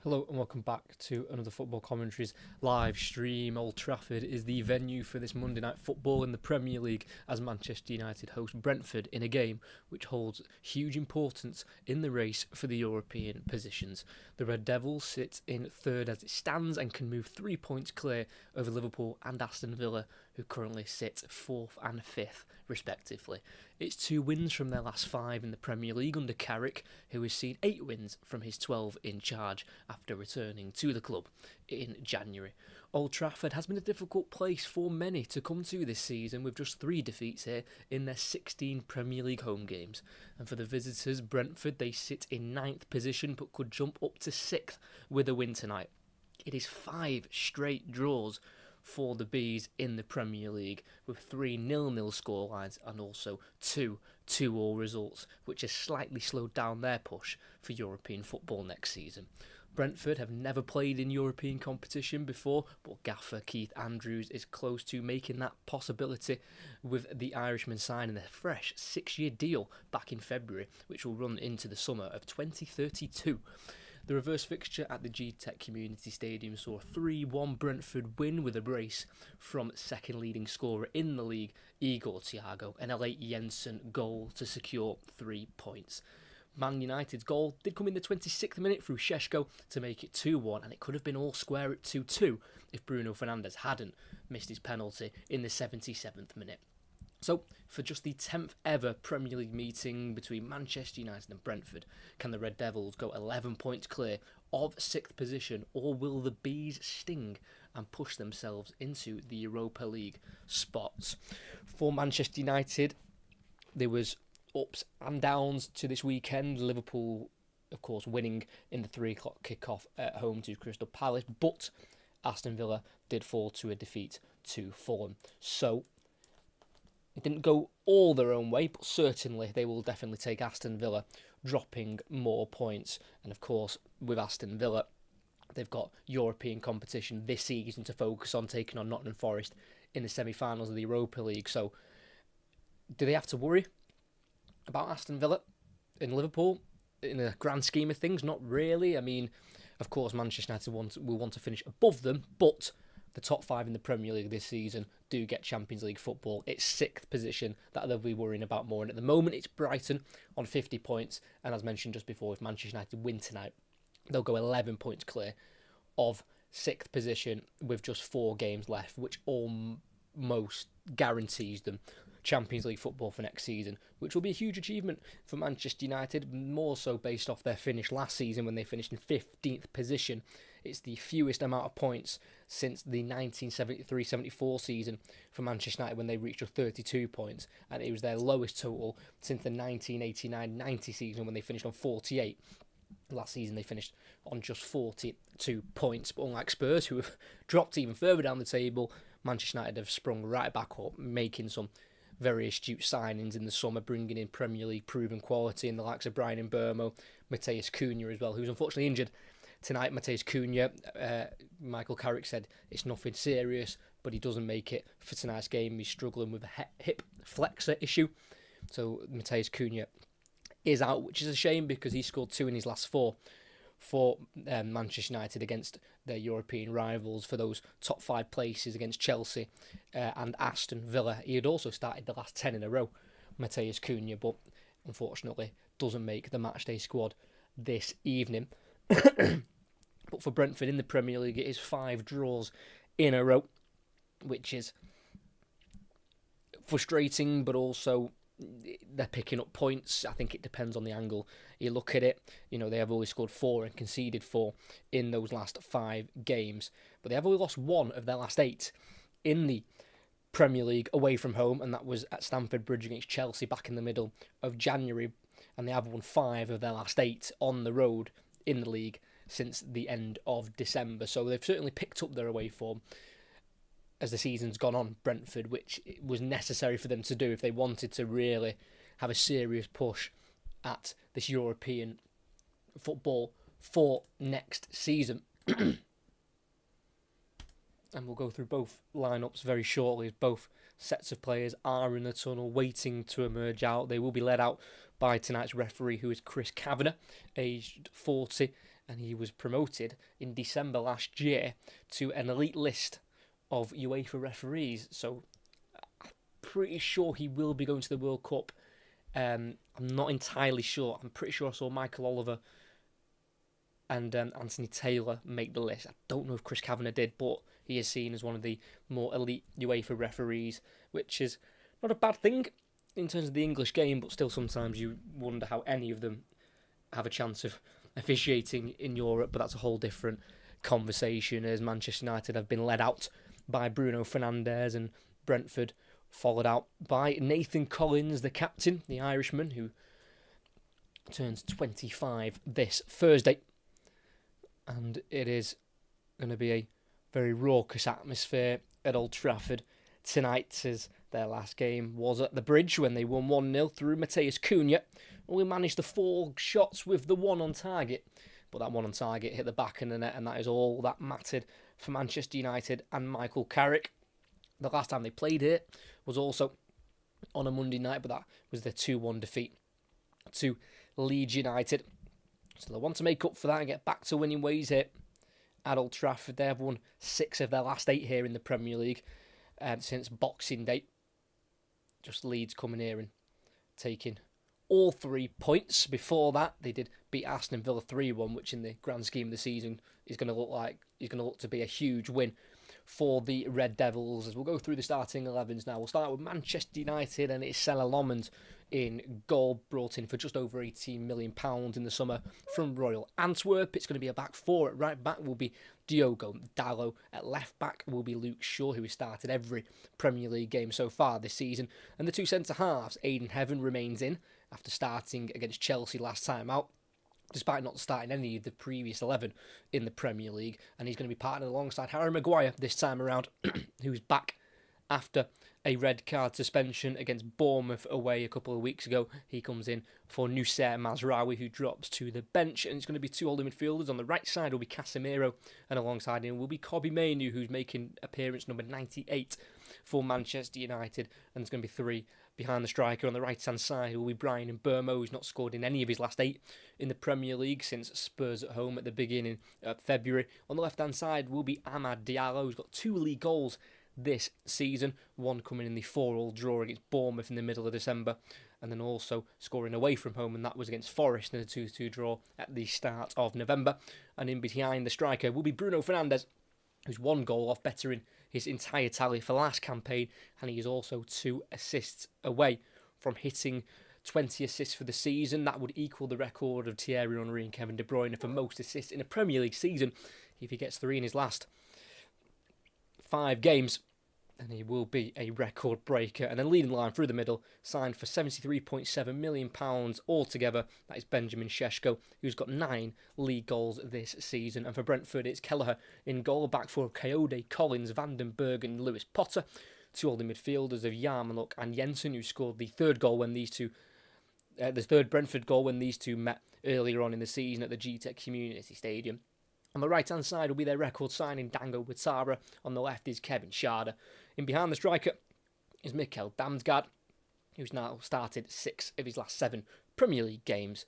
Hello and welcome back to another Football Commentaries live stream. Old Trafford is the venue for this Monday night football in the Premier League as Manchester United host Brentford in a game which holds huge importance in the race for the European positions. The Red Devils sit in third as it stands and can move 3 points clear over Liverpool and Aston Villa, who currently sit fourth and fifth respectively. It's 2 wins from their last 5 in the Premier League under Carrick, who has seen 8 wins from his 12 in charge after returning to the club in January. Old Trafford has been a difficult place for many to come to this season, with just 3 defeats here in their 16 Premier League home games. And for the visitors, Brentford, they sit in 9th position but could jump up to 6th with a win tonight. It is 5 straight draws for the Bees in the Premier League, with 3 0-0 scorelines and also 2 2-all results, which has slightly slowed down their push for European football next season. Brentford have never played in European competition before, but gaffer Keith Andrews is close to making that possibility, with the Irishman signing a fresh 6-year deal back in February, which will run into the summer of 2032. The reverse fixture at the G-Tech Community Stadium saw a 3-1 Brentford win with a brace from second leading scorer in the league, Igor Thiago, and a late Jensen goal to secure 3 points. Man United's goal did come in the 26th minute through Šeško to make it 2-1, and it could have been all square at 2-2 if Bruno Fernandes hadn't missed his penalty in the 77th minute. So, for just the 10th ever Premier League meeting between Manchester United and Brentford, can the Red Devils go 11 points clear of 6th position, or will the Bees sting and push themselves into the Europa League spots? For Manchester United, there was ups and downs to this weekend. Liverpool, of course, winning in the 3 o'clock kickoff at home to Crystal Palace, but Aston Villa did fall to a defeat to Fulham. So, it didn't go all their own way, but certainly they will definitely take Aston Villa, dropping more points. And of course, with Aston Villa, they've got European competition this season to focus on, taking on Nottingham Forest in the semi-finals of the Europa League. So, do they have to worry about Aston Villa in Liverpool in the grand scheme of things? Not really. I mean, of course, Manchester United will want to finish above them, but the top 5 in the Premier League this season do get Champions League football. It's 6th position that they'll be worrying about more. And at the moment, it's Brighton on 50 points. And as mentioned just before, if Manchester United win tonight, they'll go 11 points clear of 6th position with just 4 games left, which almost guarantees them Champions League football for next season, which will be a huge achievement for Manchester United, more so based off their finish last season when they finished in 15th position. It's the fewest amount of points since the 1973-74 season for Manchester United when they reached 32 points, and it was their lowest total since the 1989-90 season when they finished on 48. Last season they finished on just 42 points, but unlike Spurs, who have dropped even further down the table, Manchester United have sprung right back up, making some very astute signings in the summer, bringing in Premier League proven quality in the likes of Brian Mbeumo, Matheus Cunha as well, who's unfortunately injured tonight. Matheus Cunha, Michael Carrick said it's nothing serious, but he doesn't make it for tonight's game. He's struggling with a hip flexor issue, so Matheus Cunha is out, which is a shame because he scored 2 in his last 4 for Manchester United against their European rivals for those top 5 places against Chelsea and Aston Villa. He had also started the last 10 in a row, Matheus Cunha, but unfortunately doesn't make the matchday squad this evening. But for Brentford in the Premier League, it is 5 draws in a row, which is frustrating, but also they're picking up points. I think it depends on the angle you look at it. You know, they have only scored 4 and conceded 4 in those last 5 games, but they have only lost 1 of their last 8 in the Premier League away from home, and that was at Stamford Bridge against Chelsea back in the middle of January, and they have won 5 of their last 8 on the road in the league since the end of December. So they've certainly picked up their away form as the season's gone on, Brentford, which was necessary for them to do if they wanted to really have a serious push at this European football for next season. And we'll go through both lineups very shortly, as both sets of players are in the tunnel waiting to emerge out. They will be led out by tonight's referee, who is Chris Kavanagh, aged 40, and he was promoted in December last year to an elite list of UEFA referees. So I'm pretty sure he will be going to the World Cup. I'm not entirely sure. I'm pretty sure I saw Michael Oliver and Anthony Taylor make the list. I don't know if Chris Kavanagh did, but he is seen as one of the more elite UEFA referees, which is not a bad thing in terms of the English game, but still sometimes you wonder how any of them have a chance of officiating in Europe, but that's a whole different conversation, as Manchester United have been led out by Bruno Fernandes and Brentford followed out by Nathan Collins, the captain, the Irishman, who turns 25 this Thursday. And it is going to be a very raucous atmosphere at Old Trafford tonight, as their last game was at the Bridge when they won 1-0 through Matheus Cunha. Only managed the 4 shots with the 1 on target, but that 1 on target hit the back of the net, and that is all that mattered for Manchester United and Michael Carrick. The last time they played here was also on a Monday night, but that was their 2-1 defeat to Leeds United. So they want to make up for that and get back to winning ways here at Old Trafford. They have won 6 of their last 8 here in the Premier League since Boxing Day. Just Leeds coming here and taking all 3 points. Before that, they did beat Aston Villa 3-1, which in the grand scheme of the season is going to look to be a huge win for the Red Devils. As we'll go through the starting 11s now. We'll start with Manchester United, and it's Salah Lomond in goal, brought in for just over £18 million in the summer from Royal Antwerp. It's going to be a back 4. At right back will be Diogo Dalot. At left back will be Luke Shaw, who has started every Premier League game so far this season. And the 2 centre-halves, Aidan Heaven remains in after starting against Chelsea last time out, despite not starting any of the previous 11 in the Premier League. And he's going to be partnered alongside Harry Maguire this time around, who's back after a red card suspension against Bournemouth away a couple of weeks ago. He comes in for Noussair Mazraoui, who drops to the bench, and it's going to be 2 holding midfielders. On the right side will be Casemiro, and alongside him will be Kobbie Mainoo, who's making appearance number 98 for Manchester United, and there's going to be 3 behind the striker. On the right-hand side will be Brian Mbeumo, who's not scored in any of his last 8 in the Premier League since Spurs at home at the beginning of February. On the left-hand side will be Amad Diallo, who's got 2 league goals this season, one coming in the 4-4 draw against Bournemouth in the middle of December, and then also scoring away from home, and that was against Forest in a 2-2 draw at the start of November. And in behind the striker will be Bruno Fernandes, who's 1 goal off bettering his entire tally for last campaign, and he is also 2 assists away from hitting 20 assists for the season. That would equal the record of Thierry Henry and Kevin De Bruyne for most assists in a Premier League season if he gets 3 in his last 5 games, and he will be a record breaker. And then leading line through the middle, signed for £73.7 million altogether. That is Benjamin Šeško, who's got 9 league goals this season. And for Brentford, it's Kelleher in goal, back for Coyote, Collins, Vandenberg and Lewis Potter. 2 holding midfielders of Yarmouk and Jensen, who scored the 3rd goal when these two, the 3rd Brentford goal when these two met earlier on in the season at the GTEC Community Stadium. On the right-hand side will be their record signing, Dango Ouattara. On the left is Kevin Schade. In behind the striker is Mikkel Damsgaard, who's now started 6 of his last 7 Premier League games.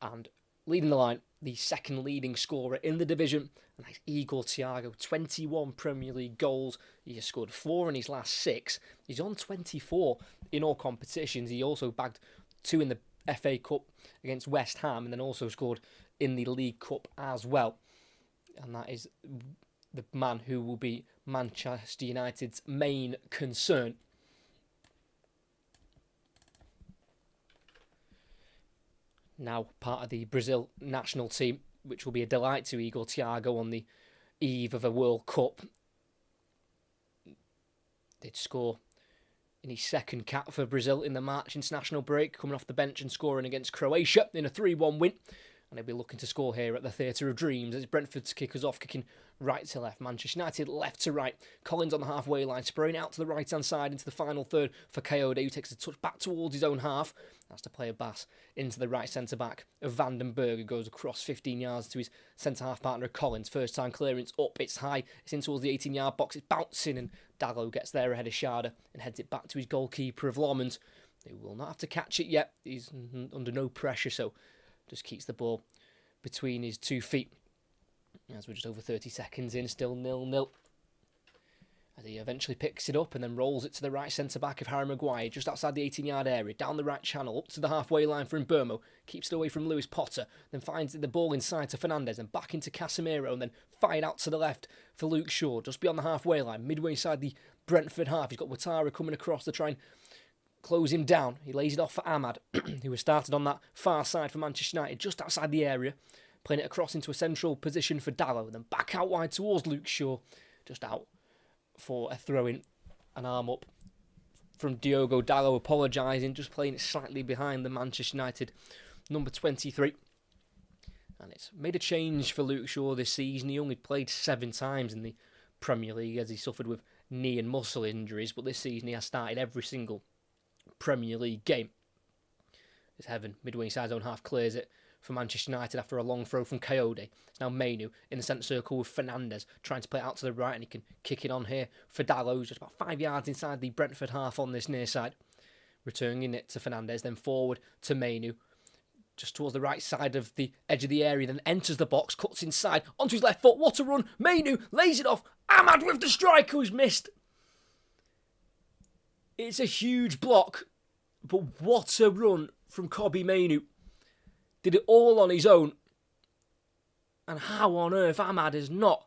And leading the line, the 2nd leading scorer in the division, and that's Igor Thiago, 21 Premier League goals. He has scored 4 in his last 6. He's on 24 in all competitions. He also bagged 2 in the FA Cup against West Ham, and then also scored in the League Cup as well. And that is the man who will be Manchester United's main concern. Now part of the Brazil national team, which will be a delight to Igor Thiago on the eve of a World Cup. Did score in his 2nd cap for Brazil in the March international break, coming off the bench and scoring against Croatia in a 3-1 win. And they'll be looking to score here at the Theatre of Dreams as Brentford's kick us off, kicking right to left. Manchester United left to right. Collins on the halfway line, spraying out to the right-hand side into the final third for Coyote, who takes a touch back towards his own half. That's to play a pass into the right centre-back of Vandenberg, who goes across 15 yards to his centre-half partner Collins. First-time clearance up, it's high, it's in towards the 18-yard box, it's bouncing, and Dalot gets there ahead of Schade and heads it back to his goalkeeper of Lomond, who will not have to catch it yet. He's under no pressure, so just keeps the ball between his 2 feet. As we're just over 30 seconds in, still 0-0. As he eventually picks it up and then rolls it to the right centre-back of Harry Maguire, just outside the 18-yard area, down the right channel, up to the halfway line for Mbermo, keeps it away from Lewis Potter, then finds the ball inside to Fernandez, and back into Casemiro, and then fired out to the left for Luke Shaw, just beyond the halfway line, midway inside the Brentford half. He's got Ouattara coming across to try and close him down. He lays it off for Ahmad, who was started on that far side for Manchester United, just outside the area, playing it across into a central position for Dalot, and then back out wide towards Luke Shaw, just out for a throw-in, an arm up from Diogo Dalot, apologising, just playing it slightly behind the Manchester United number 23. And it's made a change for Luke Shaw this season. He only played 7 times in the Premier League as he suffered with knee and muscle injuries, but this season he has started every single Premier League game. As Heaven, midway inside his own half, clears it for Manchester United after a long throw from Coyote. It's now Mainu in the centre circle with Fernandez trying to play it out to the right, and he can kick it on here for Dalot, who's just about 5 yards inside the Brentford half on this near side. Returning it to Fernandez, then forward to Mainu, just towards the right side of the edge of the area, then enters the box, cuts inside, onto his left foot, what a run, Mainu lays it off, Ahmad with the strike, who's missed. It's a huge block, but what a run from Kobbie Mainu. Did it all on his own. And how on earth Ahmad has not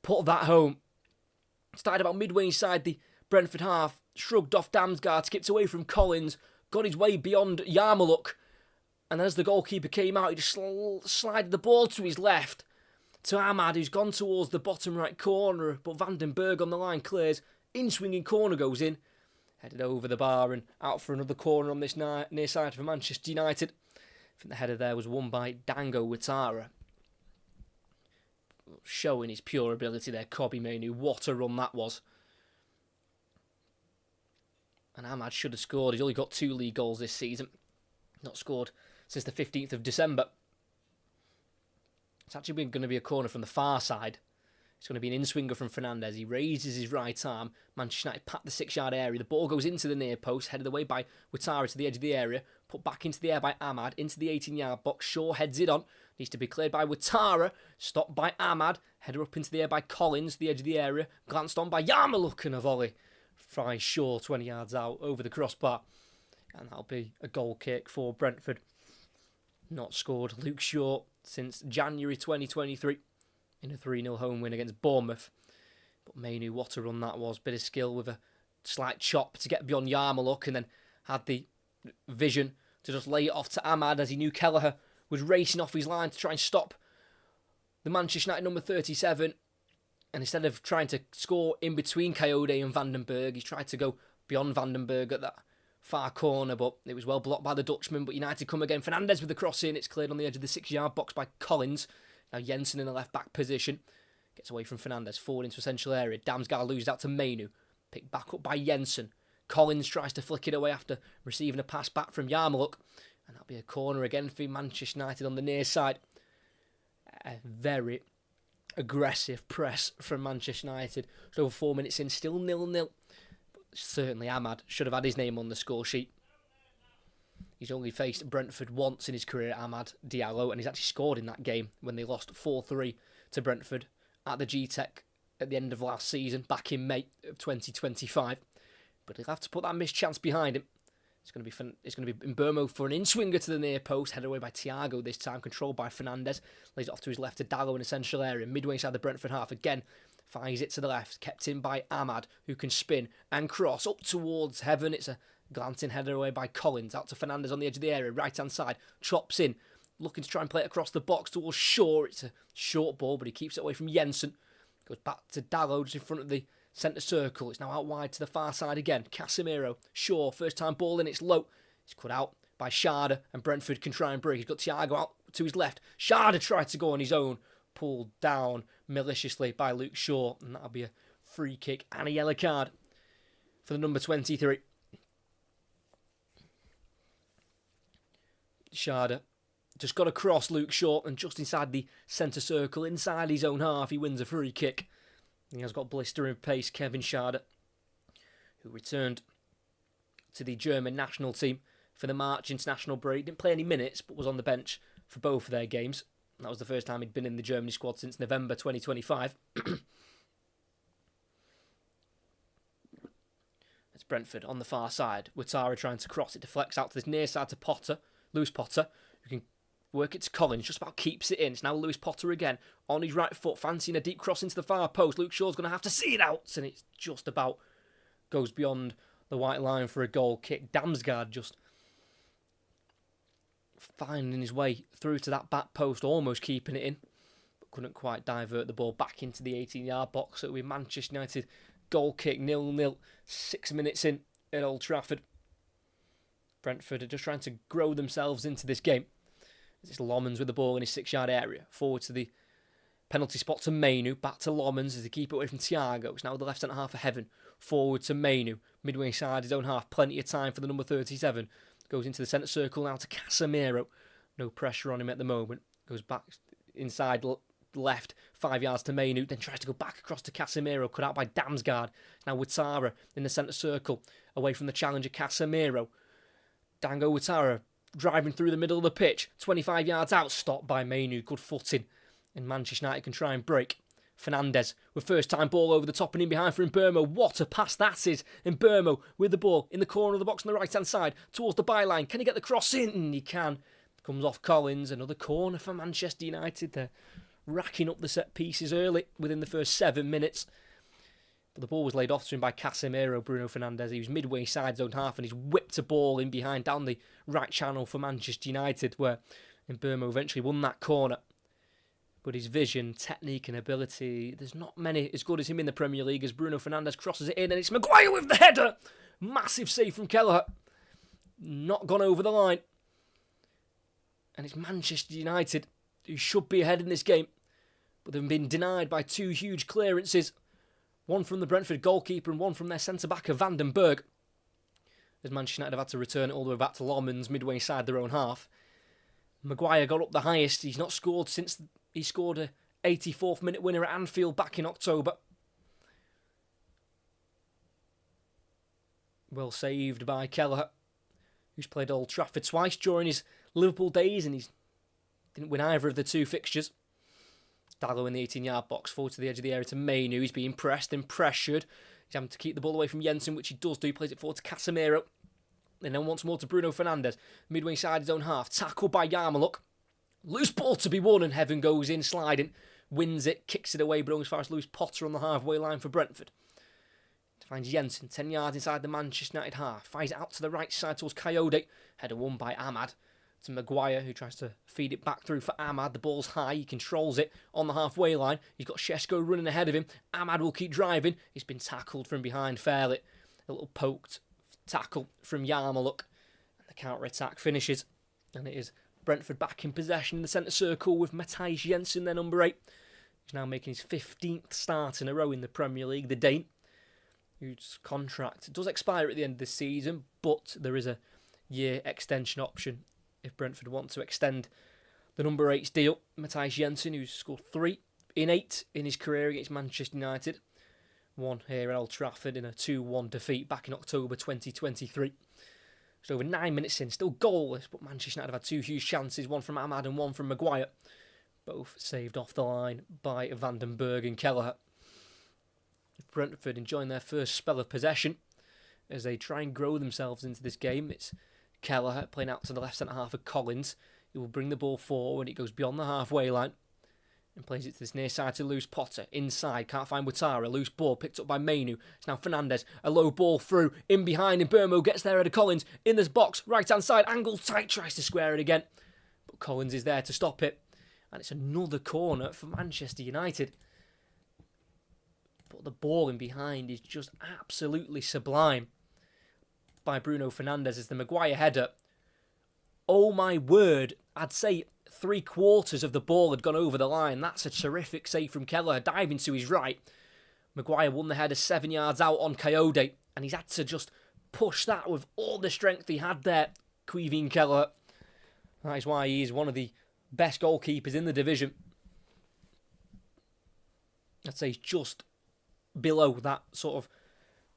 put that home. Started about midway inside the Brentford half, shrugged off Damsgaard, skipped away from Collins, got his way beyond Yarmouk, and as the goalkeeper came out, he just slided the ball to his left to Ahmad, who's gone towards the bottom right corner, but Vandenberg on the line clears, in-swinging corner goes in, headed over the bar and out for another corner on this near side for Manchester United. I think the header there was won by Dango Ouattara. Showing his pure ability there, Kobbie Mainu. What a run that was. And Ahmad should have scored. He's only got 2 league goals this season. Not scored since the 15th of December. It's actually going to be a corner from the far side. It's going to be an in-swinger from Fernandez. He raises his right arm. Manchester United pat the 6-yard area. The ball goes into the near post, headed away by Ouattara to the edge of the area. Put back into the air by Ahmad, into the 18-yard box. Shaw heads it on. Needs to be cleared by Ouattara. Stopped by Ahmad. Header up into the air by Collins, the edge of the area. Glanced on by Yarmouk, and a volley. Fries Shaw 20 yards out over the crossbar. And that'll be a goal kick for Brentford. Not scored Luke Shaw since January 2023. In a 3-0 home win against Bournemouth. But Mainu, what a run that was. Bit of skill with a slight chop to get beyond Yarmouk, and then had the vision to just lay it off to Ahmad as he knew Kelleher was racing off his line to try and stop the Manchester United number 37. And instead of trying to score in between Coyote and Vandenberg, he's tried to go beyond Vandenberg at that far corner, but it was well blocked by the Dutchman. But United come again. Fernandez with the cross in. It's cleared on the edge of the 6-yard box by Collins. Now Jensen in the left-back position. Gets away from Fernandez. Forward into a central area. Damsgaard loses out to Mainu. Picked back up by Jensen. Collins tries to flick it away after receiving a pass back from Yarmouk. And that'll be a corner again for Manchester United on the near side. A very aggressive press from Manchester United. Just over 4 minutes in. Still 0-0. But certainly Ahmad should have had his name on the score sheet. He's only faced Brentford once in his career, Amad Diallo, and he's actually scored in that game when they lost 4-3 to Brentford at the G-Tech at the end of last season, back in May of 2025. But he'll have to put that missed chance behind him. It's going to be Mbermo for an in-swinger to the near post, headed away by Thiago this time, controlled by Fernandez. Lays it off to his left to Dalot in a central area, midway inside the Brentford half. Again, fires it to the left, kept in by Ahmad, who can spin and cross up towards Heaven. It's a glancing header away by Collins, out to Fernandez on the edge of the area, right-hand side, chops in, looking to try and play it across the box towards Shaw. It's a short ball, but he keeps it away from Jensen. Goes back to Dalot just in front of the centre circle. It's now out wide to the far side again. Casemiro, Shaw, first time ball in, it's low. It's cut out by Schade, and Brentford can try and break. He's got Thiago out to his left. Schade tried to go on his own, pulled down maliciously by Luke Shaw, and that'll be a free kick and a yellow card for the number 23. Schade just got across Luke Shaw, and just inside the centre circle, inside his own half, he wins a free kick. He has got blistering pace, Kevin Schade, who returned to the German national team for the March international break. Didn't play any minutes, but was on the bench for both of their games. That was the first time he'd been in the Germany squad since November 2025. It's Brentford on the far side. Ouattara trying to cross it, deflects out to this near side to Potter. Lewis Potter, who can work it to Collins, just about keeps it in. It's now Lewis Potter again, on his right foot, fancying a deep cross into the far post. Luke Shaw's going to have to see it out, and it's just about goes beyond the white line for a goal kick. Damsgaard just finding his way through to that back post, almost keeping it in, but couldn't quite divert the ball back into the 18-yard box. So with Manchester United goal kick 0-0, 6 minutes in at Old Trafford. Brentford are just trying to grow themselves into this game. It's Lomans with the ball in his 6-yard area. Forward to the penalty spot to Mainu. Back to Lomans as they keep it away from Thiago. It's now the left centre half of Heaven. Forward to Mainu. Midway side his own half. Plenty of time for the number 37. Goes into the centre circle now to Casemiro. No pressure on him at the moment. Goes back inside left. 5 yards to Mainu. Then tries to go back across to Casemiro. Cut out by Damsgaard. Now Ouattara in the centre circle. Away from the challenger Casemiro. Dango Ouattara driving through the middle of the pitch, 25 yards out, stopped by Mainu, good footing, and Manchester United can try and break. Fernandes with first time ball over the top and in behind for Mbeumo. What a pass that is. Mbeumo with the ball in the corner of the box on the right hand side towards the byline. Can he get the cross in? He can. Comes off Collins. Another corner for Manchester United. They're racking up the set pieces early within the first 7 minutes. But the ball was laid off to him by Casemiro, Bruno Fernandes. He was midway side zone half and he's whipped a ball in behind down the right channel for Manchester United, where Mbeumo eventually won that corner. But his vision, technique and ability, there's not many as good as him in the Premier League as Bruno Fernandes crosses it in, and it's Maguire with the header. Massive save from Kelleher. Not gone over the line. And it's Manchester United who should be ahead in this game, but they've been denied by 2 huge clearances. One from the Brentford goalkeeper and one from their centre-back of Van den Berg. As Manchester United have had to return it all the way back to Lomans, midway inside their own half. Maguire got up the highest. He's not scored since he scored a 84th minute winner at Anfield back in October. Well saved by Kelleher, who's played Old Trafford twice during his Liverpool days, and he didn't win either of the 2 fixtures. Dallo in the 18-yard box, forward to the edge of the area to Mainu. He's being pressed and pressured. He's having to keep the ball away from Jensen, which he does do. He plays it forward to Casemiro. And then once more to Bruno Fernandes. Midway side his own half. Tackled by Yarmouk. Loose ball to be won, and Heaven goes in sliding. Wins it, kicks it away, but only as far as Lewis Potter on the halfway line for Brentford. Finds Jensen, 10 yards inside the Manchester United half. Fires it out to the right side towards Coyote. Header won by Ahmad. To Maguire, who tries to feed it back through for Ahmad. The ball's high, he controls it on the halfway line. He's got Shesko running ahead of him. Ahmad will keep driving. He's been tackled from behind fairly. A little poked tackle from Yarmouk. And the counter-attack finishes. And it is Brentford back in possession in the centre circle with Matthijs Jensen, their number 8. He's now making his 15th start in a row in the Premier League. The Dane, whose contract does expire at the end of this season, but there is a year extension option if Brentford want to extend the number 8's deal. Matthijs Jensen, who's scored 3 in 8 in his career against Manchester United. 1 here at Old Trafford in a 2-1 defeat back in October 2023. Just over 9 minutes in, still goalless, but Manchester United have had 2 huge chances, one from Ahmad and one from Maguire. Both saved off the line by Van den Berg and Kelleher. Brentford enjoying their first spell of possession as they try and grow themselves into this game. It's Kelleher playing out to the left centre half of Collins. He will bring the ball forward. It goes beyond the halfway line and plays it to this near side to Lewis Potter. Inside, can't find Ouattara. Loose ball picked up by Mainu. It's now Fernandes. A low ball through. In behind, and Mbeumo gets there at Collins. In this box, right hand side, angle tight, tries to square it again. But Collins is there to stop it. And it's another corner for Manchester United. But the ball in behind is just absolutely sublime by Bruno Fernandes as the Maguire header. Oh my word, I'd say 3/4 of the ball had gone over the line. That's a terrific save from Kelleher, diving to his right. Maguire won the header 7 yards out on Coyote, and he's had to just push that with all the strength he had there, Caoimhín Kelleher. That is why he is one of the best goalkeepers in the division. I'd say he's just below that sort of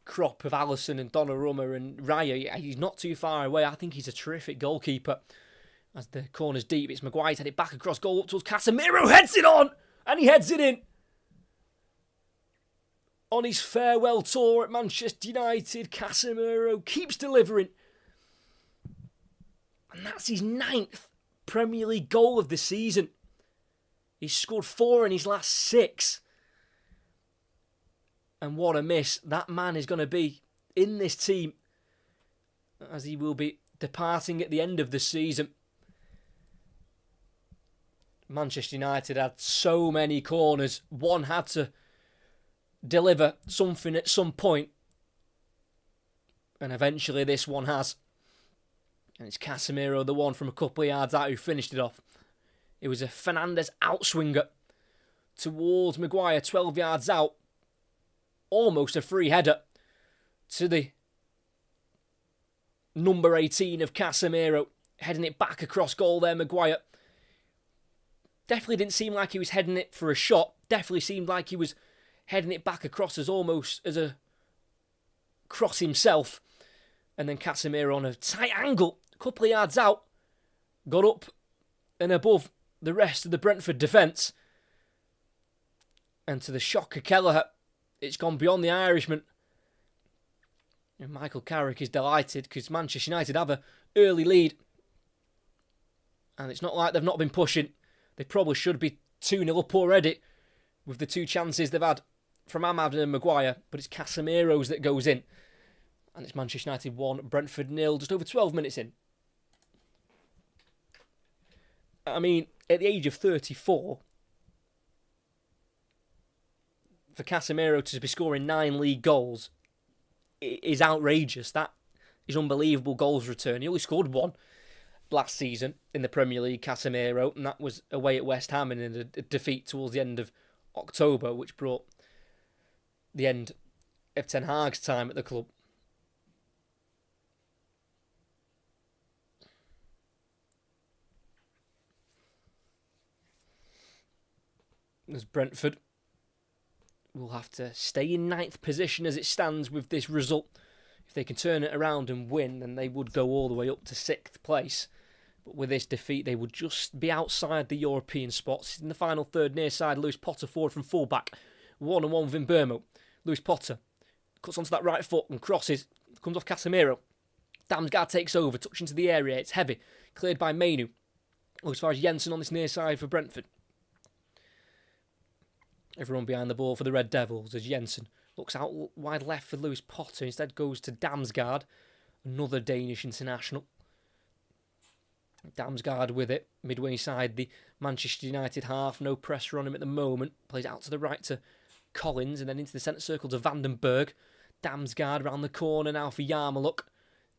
crop of Alisson and Donnarumma and Raya. He's not too far away. I think he's a terrific goalkeeper. As the corner's deep, it's Maguire's headed back across goal up towards Casemiro, heads it on! And he heads it in! On his farewell tour at Manchester United, Casemiro keeps delivering. And that's his 9th Premier League goal of the season. He's scored 4 in his last 6. And what a miss. That man is going to be in this team as he will be departing at the end of the season. Manchester United had so many corners. One had to deliver something at some point. And eventually this one has. And it's Casemiro, the one from a couple of yards out, who finished it off. It was a Fernandes outswinger towards Maguire, 12 yards out. Almost a free header to the number 18 of Casemiro. Heading it back across goal there, Maguire. Definitely didn't seem like he was heading it for a shot. Definitely seemed like he was heading it back across as almost as a cross himself. And then Casemiro on a tight angle, a couple of yards out, got up and above the rest of the Brentford defence. And to the shock of Kelleher, it's gone beyond the Irishman. And Michael Carrick is delighted because Manchester United have an early lead. And it's not like they've not been pushing. They probably should be 2-0 up already with the 2 chances they've had from Ahmad and Maguire. But it's Casemiro's that goes in. And it's Manchester United 1, Brentford 0, just over 12 minutes in. I mean, at the age of 34, for Casemiro to be scoring 9 league goals is outrageous. That is unbelievable goals return. He only scored 1 last season in the Premier League, Casemiro, and that was away at West Ham in a defeat towards the end of October, which brought the end of Ten Hag's time at the club. As Brentford will have to stay in 9th position as it stands with this result. If they can turn it around and win, then they would go all the way up to 6th place. But with this defeat, they would just be outside the European spots. In the final third, near side, Lewis Potter forward from fullback. 1-on-1 with Mbeumo. Lewis Potter cuts onto that right foot and crosses. Comes off Casemiro. Damsgaard takes over, touch into the area. It's heavy. Cleared by Mainu. As far as Jensen on this near side for Brentford. Everyone behind the ball for the Red Devils as Jensen looks out wide left for Lewis Potter. Instead goes to Damsgaard, another Danish international. Damsgaard with it, midway side the Manchester United half. No pressure on him at the moment. Plays out to the right to Collins and then into the centre circle to Vandenberg. Damsgaard round the corner now for Yarmouk.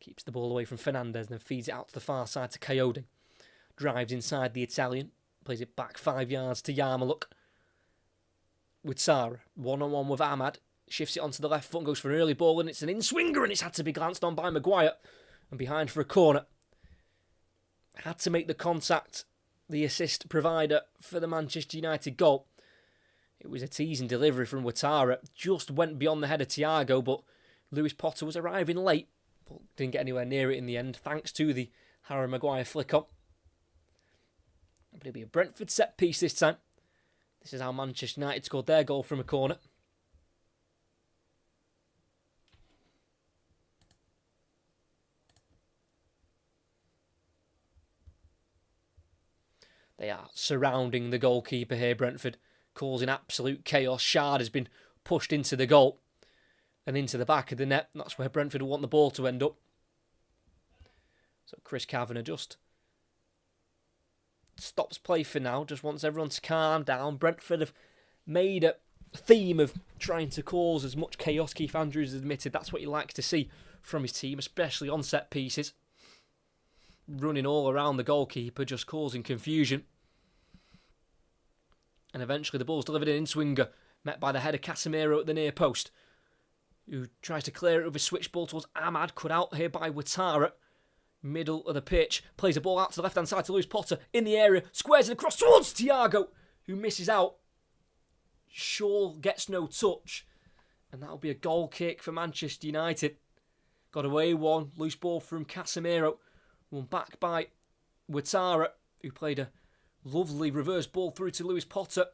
Keeps the ball away from Fernandes and then feeds it out to the far side to Coyote. Drives inside the Italian. Plays it back 5 yards to Yarmouk. With Sarah, 1-on-1 with Ahmad, shifts it onto the left foot and goes for an early ball, and it's an in-swinger, and it's had to be glanced on by Maguire, and behind for a corner. Had to make the contact, the assist provider for the Manchester United goal. It was a teasing delivery from Ouattara, just went beyond the head of Thiago, but Lewis Potter was arriving late, but didn't get anywhere near it in the end, thanks to the Harry Maguire flick-up. But it'll be a Brentford set-piece this time. This is how Manchester United scored their goal from a corner. They are surrounding the goalkeeper here, Brentford, causing absolute chaos. Shard has been pushed into the goal and into the back of the net. That's where Brentford want the ball to end up. So Chris Kavanagh just stops play for now, just wants everyone to calm down. Brentford have made a theme of trying to cause as much chaos. Keith Andrews has admitted that's what he likes to see from his team, especially on set pieces. Running all around the goalkeeper, just causing confusion. And eventually the ball's delivered in swinger, met by the head of Casemiro at the near post, who tries to clear it with a switch ball towards Ahmad, cut out here by Ouattara. Middle of the pitch, plays a ball out to the left-hand side to Lewis Potter in the area, squares it across towards Thiago, who misses out. Shaw gets no touch, and that'll be a goal kick for Manchester United. Got away one, loose ball from Casemiro, won back by Ouattara, who played a lovely reverse ball through to Lewis Potter,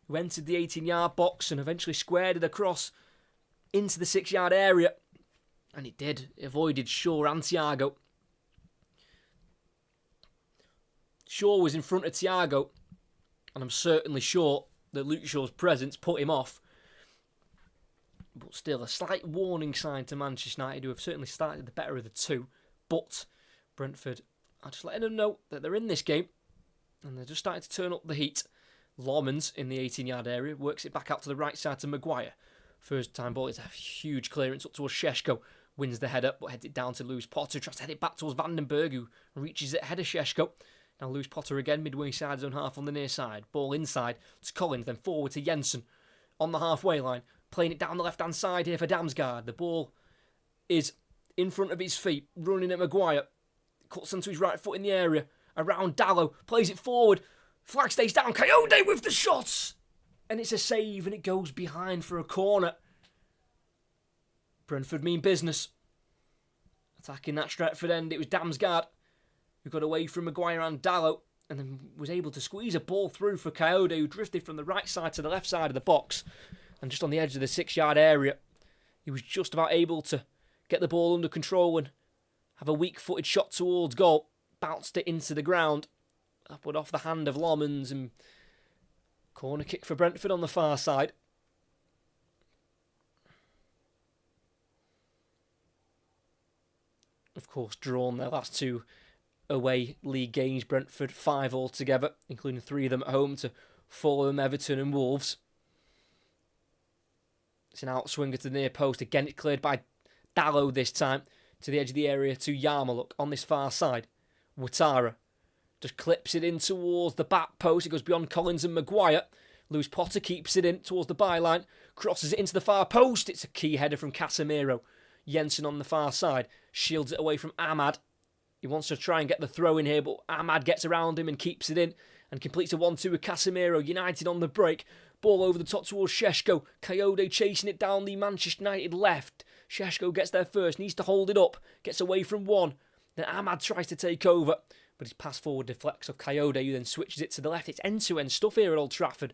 who entered the 18-yard box and eventually squared it across into the 6-yard area. And it did. It avoided Shaw and Thiago. Shaw was in front of Thiago, and I'm certainly sure that Luke Shaw's presence put him off. But still, a slight warning sign to Manchester United, who have certainly started the better of the two. But Brentford are just letting them know that they're in this game, and they're just starting to turn up the heat. Lomans in the 18-yard area works it back out to the right side to Maguire. First time ball is a huge clearance up towards Šeško. Wins the header, but heads it down to Lewis Potter. Tries to head it back towards Vandenberg, who reaches it ahead of Šeško. Now Lewis Potter again, midway side zone half on the near side. Ball inside to Collins, then forward to Jensen on the halfway line. Playing it down the left-hand side here for Damsgaard. The ball is in front of his feet, running at Maguire. Cuts onto his right foot in the area. Around Dallo, plays it forward. Flag stays down. Coyote with the shots! And it's a save, and it goes behind for a corner. Brentford mean business. Attacking that Stretford end, it was Damsgaard who got away from Maguire and Dallo, and then was able to squeeze a ball through for Coyote, who drifted from the right side to the left side of the box. And just on the edge of the 6-yard area, he was just about able to get the ball under control and have a weak-footed shot towards goal. Bounced it into the ground, but off the hand of Lomans, and corner kick for Brentford on the far side. Of course, drawn their last two away league games, Brentford 5 altogether, including 3 of them at home to Fulham, Everton and Wolves. It's an outswinger to the near post. Again, it's cleared by Dallo this time to the edge of the area to Yarmuluk on this far side. Ouattara just clips it in towards the back post. It goes beyond Collins and Maguire. Lewis Potter keeps it in towards the byline. Crosses it into the far post. It's a key header from Casemiro. Jensen on the far side shields it away from Ahmad. He wants to try and get the throw in here, but Ahmad gets around him and keeps it in and completes a 1-2 with Casemiro. United on the break. Ball over the top towards Šeško. Coyote chasing it down the Manchester United left. Šeško gets there first, needs to hold it up. Gets away from one. Then Ahmad tries to take over, but his pass forward deflects off Coyote, who then switches it to the left. It's end-to-end stuff here at Old Trafford.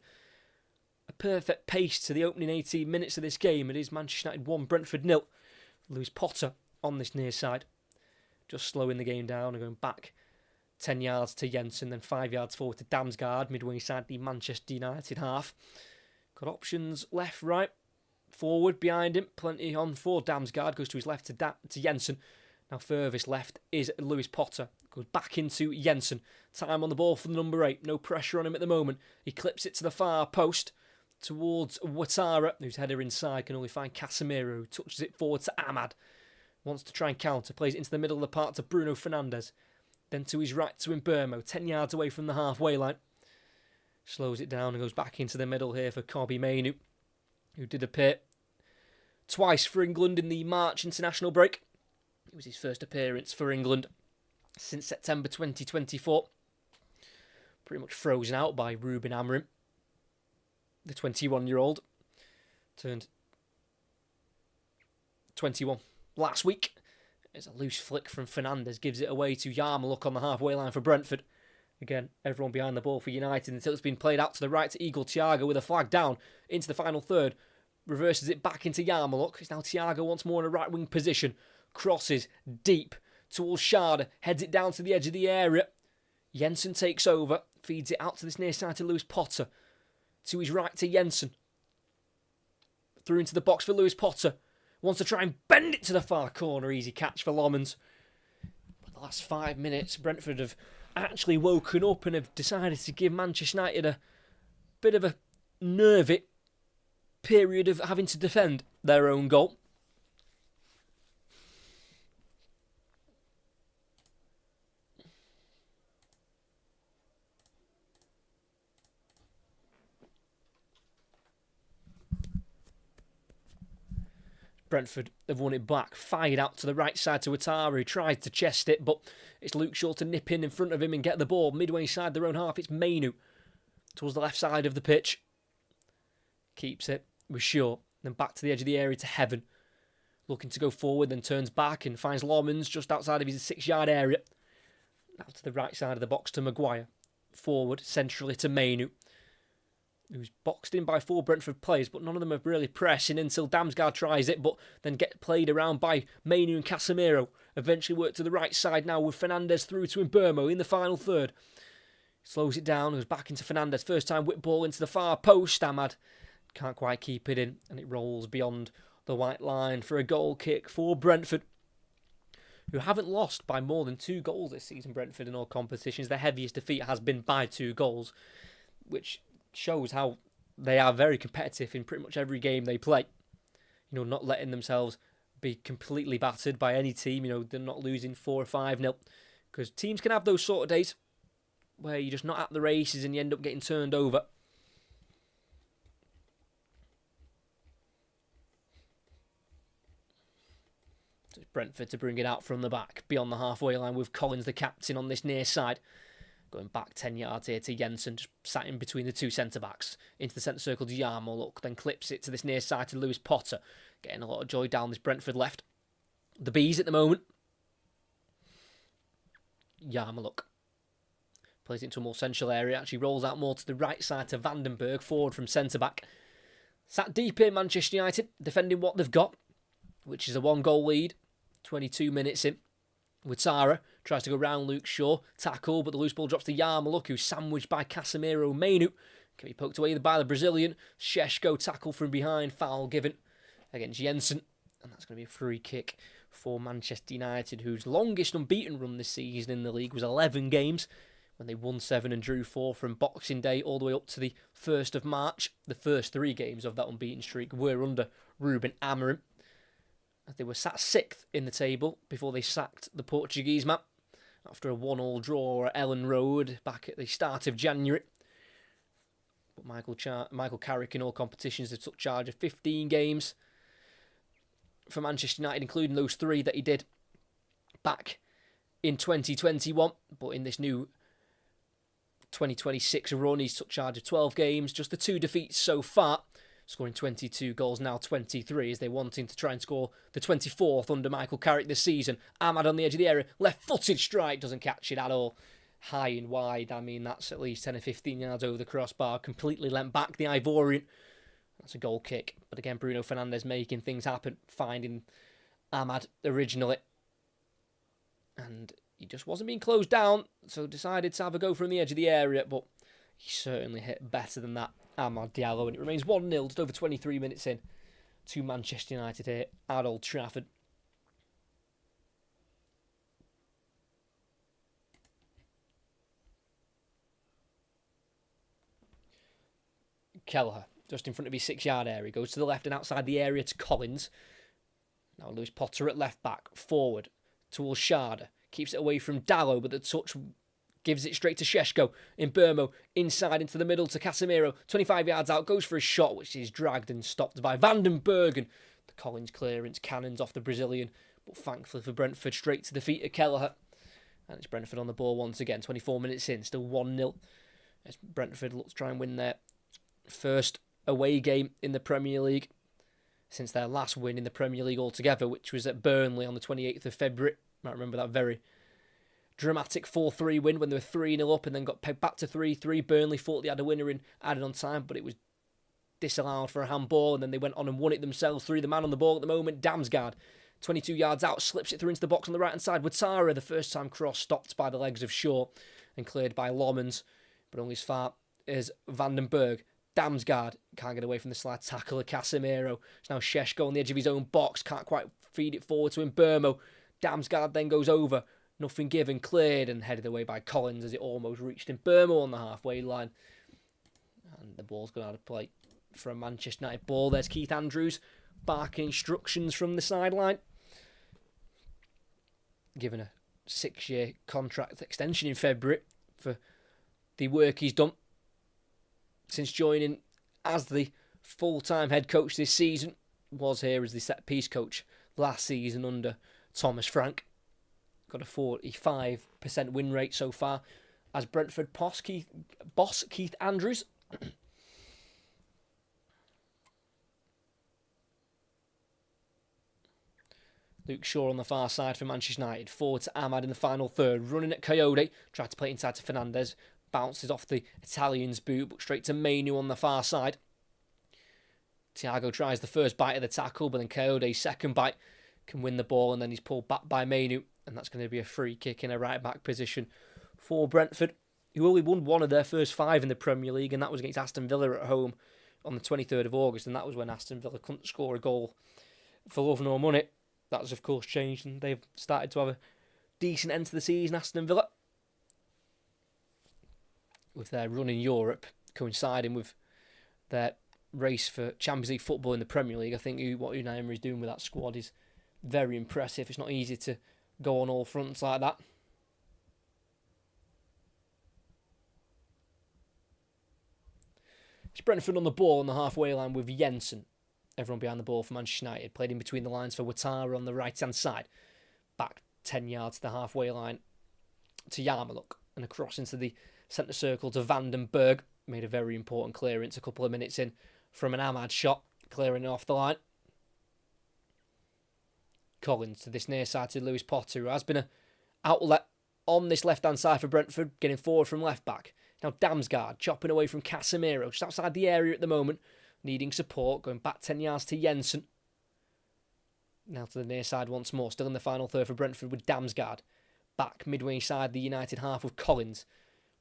A perfect pace to the opening 18 minutes of this game. It is Manchester United 1, Brentford 0. Lewis Potter on this near side, just slowing the game down and going back 10 yards to Jensen, then 5 yards forward to Damsgaard, midway side the Manchester United half. Got options left, right, forward, behind him, plenty on for Damsgaard, goes to his left to Jensen. Now furthest left is Lewis Potter, goes back into Jensen. Time on the ball for the number 8, no pressure on him at the moment. He clips it to the far post towards Ouattara, whose header inside can only find Casemiro, who touches it forward to Ahmad. Wants to try and counter, plays it into the middle of the park to Bruno Fernandes. Then to his right to Mbermo, 10 yards away from the halfway line. Slows it down and goes back into the middle here for Kobbie Mainoo, who did appear twice for England in the March international break. It was his first appearance for England since September 2024. Pretty much frozen out by Ruben Amorim. The 21-year-old turned 21 last week. It's a loose flick from Fernandes, gives it away to Yarmuluk on the halfway line for Brentford. Again, everyone behind the ball for United until it's been played out to the right to Eagle Thiago with a flag down into the final third. Reverses it back into Yarmuluk. It's now Thiago once more in a right wing position. Crosses deep towards Schade. Heads it down to the edge of the area. Jensen takes over. Feeds it out to this near side to Lewis Potter. To his right to Jensen. Through into the box for Lewis Potter. Wants to try and bend it to the far corner. Easy catch for Lomans. But the last 5 minutes, Brentford have actually woken up and have decided to give Manchester United a bit of a nervy period of having to defend their own goal. Brentford have won it back, fired out to the right side to Ouattara, who tried to chest it, but it's Luke Shaw to nip in front of him and get the ball. Midway side their own half, it's Mainoo towards the left side of the pitch. Keeps it with Shaw, then back to the edge of the area to Heaven. Looking to go forward, then turns back and finds Lomans just outside of his 6-yard area. Now to the right side of the box to Maguire. Forward, centrally to Mainu, who's boxed in by 4 Brentford players, but none of them are really pressing until Damsgaard tries it, but then get played around by Mainu and Casemiro. Eventually work to the right side now with Fernandes through to Mbeumo in the final third. Slows it down, goes back into Fernandes. First time whip ball into the far post. Ahmad can't quite keep it in, and it rolls beyond the white line for a goal kick for Brentford, who haven't lost by more than 2 goals this season. Brentford in all competitions. Their heaviest defeat has been by 2 goals, which shows how they are very competitive in pretty much every game they play. You know, not letting themselves be completely battered by any team. You know, they're not losing 4 or 5-0, because teams can have those sort of days where you're just not at the races and you end up getting turned over. So it's Brentford to bring it out from the back, beyond the halfway line, with Collins, the captain, on this near side. Going back 10 yards here to Jensen, just sat in between the 2 centre-backs. Into the centre circle to Yarmouk, then clips it to this near side to Lewis Potter. Getting a lot of joy down this Brentford left. The Bees at the moment. Yarmouk plays it into a more central area. Actually rolls out more to the right side to Vandenberg, forward from centre-back. Sat deep in Manchester United, defending what they've got, which is a 1-goal lead. 22 minutes in. Ouattara tries to go round Luke Shaw. Tackle, but the loose ball drops to Yarmouk, who's sandwiched by Casemiro. Mainu can be poked away by the Brazilian. Šeško tackle from behind. Foul given against Jensen. And that's going to be a free kick for Manchester United, whose longest unbeaten run this season in the league was 11 games, when they won 7 and drew 4 from Boxing Day all the way up to the 1st of March. The first 3 games of that unbeaten streak were under Ruben Amorim, as they were sat 6th in the table before they sacked the Portuguese man after a 1-1 draw at Ellen Road back at the start of January. But Michael Carrick in all competitions has took charge of 15 games for Manchester United, including those 3 that he did back in 2021. But in this new 2026 run, he's took charge of 12 games, just the 2 defeats so far, scoring 22 goals, now 23, as they're wanting to try and score the 24th under Michael Carrick this season. Ahmad on the edge of the area, left-footed strike, doesn't catch it at all. High and wide, I mean, that's at least 10 or 15 yards over the crossbar, completely lent back the Ivorian. That's a goal kick. But again, Bruno Fernandes making things happen, finding Ahmad originally. And he just wasn't being closed down, so decided to have a go from the edge of the area, but he certainly hit better than that, Amad Diallo, and it remains 1-0 just over 23 minutes in to Manchester United here at Old Trafford. Kelleher, just in front of his 6-yard area, goes to the left and outside the area to Collins. Now Lewis Potter at left back, forward towards Sharda. Keeps it away from Dallo, but the touch gives it straight to Šeško. Mbeumo inside into the middle to Casemiro. 25 yards out, goes for a shot, which is dragged and stopped by Vandenberg. And the Collins clearance cannons off the Brazilian. But thankfully for Brentford, straight to the feet of Kelleher. And it's Brentford on the ball once again. 24 minutes in, still 1-0. As Brentford look to try and win their first away game in the Premier League since their last win in the Premier League altogether, which was at Burnley on the 28th of February. Might remember that very dramatic 4-3 win when they were 3-0 up and then got pegged back to 3-3. Burnley thought they had a winner in added on time, but it was disallowed for a handball, and then they went on and won it themselves through the man on the ball at the moment, Damsgaard. 22 yards out, slips it through into the box on the right-hand side. Ouattara, the first-time cross, stopped by the legs of Shaw and cleared by Lomans, but only as far as Vandenberg. Damsgaard can't get away from the slide tackle of Casemiro. It's now Šeško on the edge of his own box, can't quite feed it forward to Mbeumo. Damsgaard then goes over, nothing given, cleared and headed away by Collins as it almost reached Mbeumo on the halfway line. And the ball's gone out of play for a Manchester United ball. There's Keith Andrews barking instructions from the sideline. Given a 6-year contract extension in February for the work he's done since joining as the full-time head coach this season. Was here as the set-piece coach last season under Thomas Frank. Got a 45% win rate so far as Brentford boss Keith Andrews. Luke Shaw on the far side for Manchester United. Forward to Ahmad in the final third. Running at Coyote. Tried to play it inside to Fernandes. Bounces off the Italian's boot, but straight to Mainu on the far side. Thiago tries the first bite of the tackle, but then Coyote's second bite can win the ball, and then he's pulled back by Mainu, and that's going to be a free kick in a right-back position for Brentford, who only won one of their first 5 in the Premier League, and that was against Aston Villa at home on the 23rd of August, and that was when Aston Villa couldn't score a goal for love nor money. That's, of course, changed, and they've started to have a decent end to the season, Aston Villa, with their run in Europe coinciding with their race for Champions League football in the Premier League. I think what Unai Emery is doing with that squad is very impressive. It's not easy to go on all fronts like that. It's Brentford on the ball on the halfway line with Jensen. Everyone behind the ball for Manchester United. Played in between the lines for Ouattara on the right-hand side. Back 10 yards to the halfway line to Yarmouk. And across into the centre circle to Vandenberg. Made a very important clearance a couple of minutes in from an Ahmad shot. Clearing it off the line. Collins to this near-sighted Lewis Potter, who has been an outlet on this left-hand side for Brentford, getting forward from left-back. Now Damsgaard chopping away from Casemiro, just outside the area at the moment, needing support, going back 10 yards to Jensen. Now to the near side once more, still in the final third for Brentford with Damsgaard. Back midway side the United half with Collins,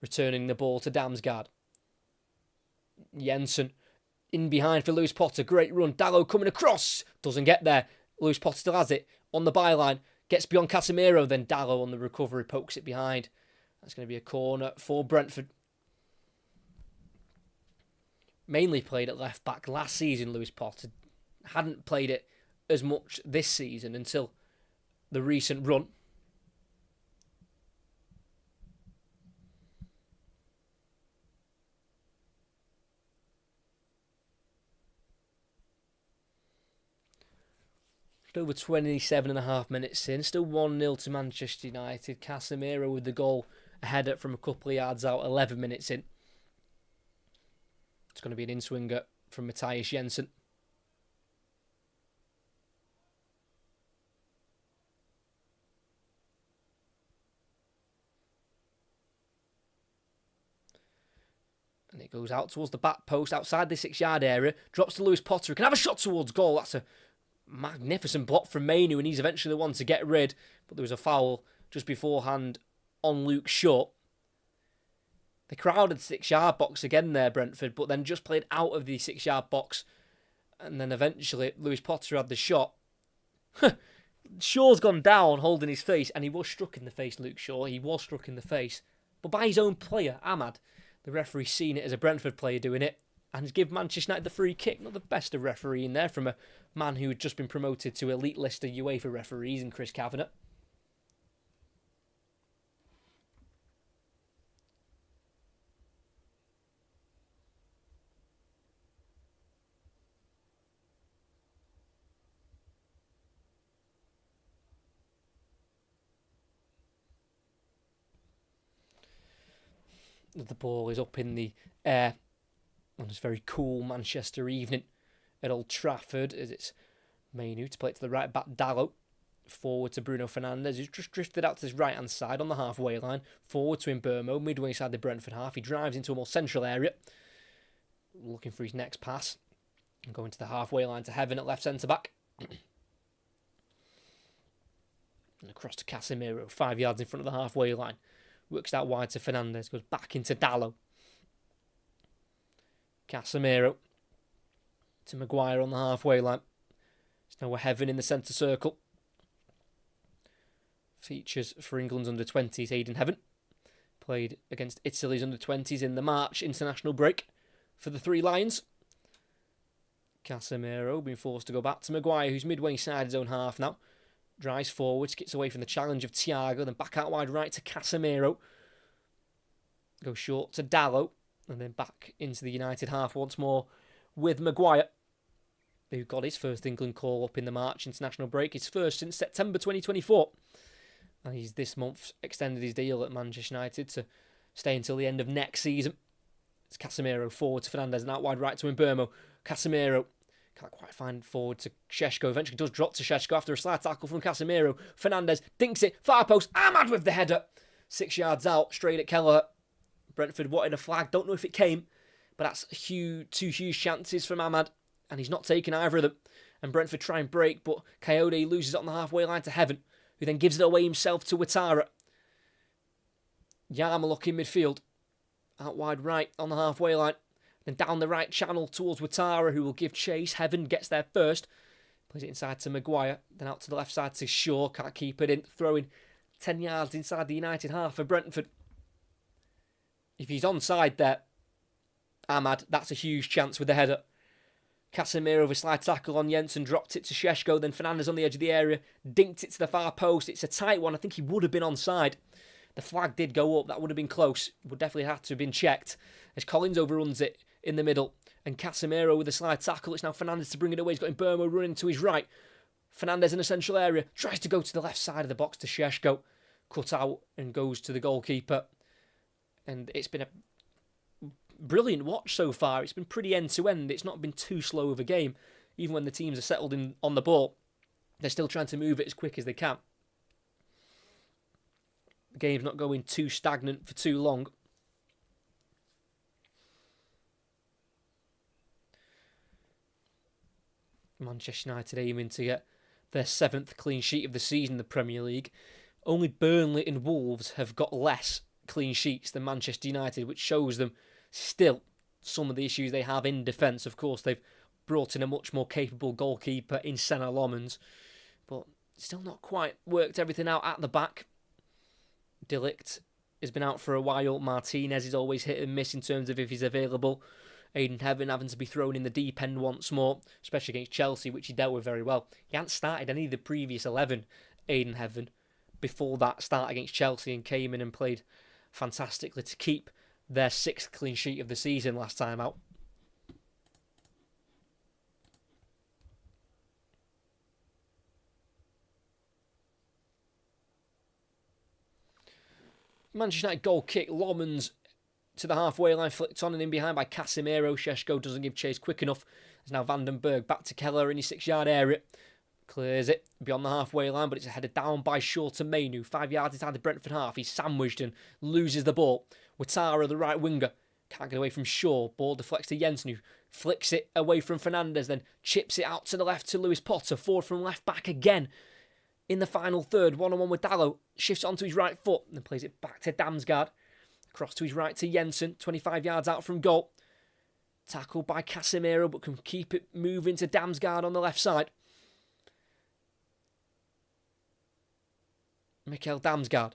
returning the ball to Damsgaard. Jensen in behind for Lewis Potter, great run, Dalot coming across, doesn't get there. Lewis Potter still has it on the byline, gets beyond Casemiro, then Dalot on the recovery pokes it behind. That's going to be a corner for Brentford. Mainly played at left back last season, Lewis Potter. Hadn't played it as much this season until the recent run. Just over 27.5 minutes in, still 1-0 to Manchester United. Casemiro with the goal, a header from a couple of yards out, 11 minutes in. It's going to be an in-swinger from Matthias Jensen. And it goes out towards the back post, outside the 6-yard area. Drops to Lewis Potter, who can have a shot towards goal. That's a magnificent block from Mainu, and he's eventually the one to get rid. But there was a foul just beforehand on Luke Shaw. They crowded the 6-yard box again there, Brentford, but then just played out of the 6-yard box. And then eventually Lewis Potter had the shot. Shaw's gone down holding his face, and he was struck in the face, Luke Shaw. He was struck in the face. But by his own player, Ahmad. The referee's seen it as a Brentford player doing it and has given Manchester United the free kick. Not the best of refereeing there from a man who had just been promoted to elite list of UEFA referees in Chris Kavanagh. The ball is up in the air on this very cool Manchester evening at Old Trafford as it's Mainu to play it to the right back, Dalot. Forward to Bruno Fernandes, who's just drifted out to his right-hand side on the halfway line. Forward to Mbeumo, midway side the Brentford half. He drives into a more central area, looking for his next pass. And going to the halfway line to Heaven at left centre-back. And across to Casemiro, 5 yards in front of the halfway line. Works out wide to Fernandes, goes back into Dalot. Casemiro to Maguire on the halfway line. There's now a Heaven in the centre circle. Features for England's under-20s, Aidan Heaven. Played against Italy's under-20s in the March international break for the Three Lions. Casemiro being forced to go back to Maguire, who's midway inside his own half now. Drives forward, skips away from the challenge of Thiago, then back out wide right to Casemiro. Goes short to Dalot, and then back into the United half once more with Maguire, who got his first England call-up in the March international break, his first since September 2024. And he's this month extended his deal at Manchester United to stay until the end of next season. It's Casemiro forward to Fernandes and out wide right to Mbeumo. Casemiro Can't quite find forward to Šeško. Eventually does drop to Šeško after a slide tackle from Casemiro. Fernandez dinks it, far post. Ahmad with the header. 6 yards out, straight at Kelleher. Brentford wanted a flag. Don't know if it came, but that's two huge chances from Ahmad, and he's not taking either of them. And Brentford try and break, but Coyote loses it on the halfway line to Heaven, who then gives it away himself to Ouattara. Yarmouk in midfield. Out wide right on the halfway line. Then down the right channel towards Ouattara, who will give chase. Heaven gets there first. Plays it inside to Maguire. Then out to the left side to Shaw. Can't keep it in. Throwing 10 yards inside the United half for Brentford. If he's onside there, Ahmad, that's a huge chance with the header. Casemiro with a slide tackle on Jensen, dropped it to Šeško, then Fernandez on the edge of the area, dinked it to the far post. It's a tight one. I think he would have been onside. The flag did go up. That would have been close. Would definitely have to have been checked. As Collins overruns it in the middle. And Casemiro with a slide tackle. It's now Fernandez to bring it away. He's got Mbermo running to his right. Fernandez in a central area. Tries to go to the left side of the box to Šeško. Cut out and goes to the goalkeeper. And it's been a brilliant watch so far. It's been pretty end-to-end. It's not been too slow of a game. Even when the teams are settled in on the ball, they're still trying to move it as quick as they can. The game's not going too stagnant for too long. Manchester United aiming to get their 7th clean sheet of the season in the Premier League. Only Burnley and Wolves have got less clean sheets than Manchester United, which shows them still some of the issues they have in defence. Of course, they've brought in a much more capable goalkeeper in Senna Lomans, but still not quite worked everything out at the back. De Ligt has been out for a while. Martinez is always hit and miss in terms of if he's available. Aiden Heaven having to be thrown in the deep end once more, especially against Chelsea, which he dealt with very well. He hadn't started any of the previous 11, Aiden Heaven, before that start against Chelsea, and came in and played fantastically to keep their 6th clean sheet of the season last time out. Manchester United goal kick. Lomans to the halfway line, flicked on and in behind by Casemiro. Šeško doesn't give chase quick enough. There's now Vandenberg back to Keller in his 6-yard area. Clears it beyond the halfway line, but it's headed down by Shaw to Mainu. 5 yards inside the Brentford half. He's sandwiched and loses the ball. Ouattara, the right winger, can't get away from Shaw. Ball deflects to Jensen, who flicks it away from Fernandez, then chips it out to the left to Lewis Potter. Forward from left back again. In the final third, 1-on-1 with Dalot. Shifts onto his right foot and plays it back to Damsgaard. Across to his right to Jensen, 25 yards out from goal. Tackled by Casemiro, but can keep it moving to Damsgaard on the left side. Mikkel Damsgaard.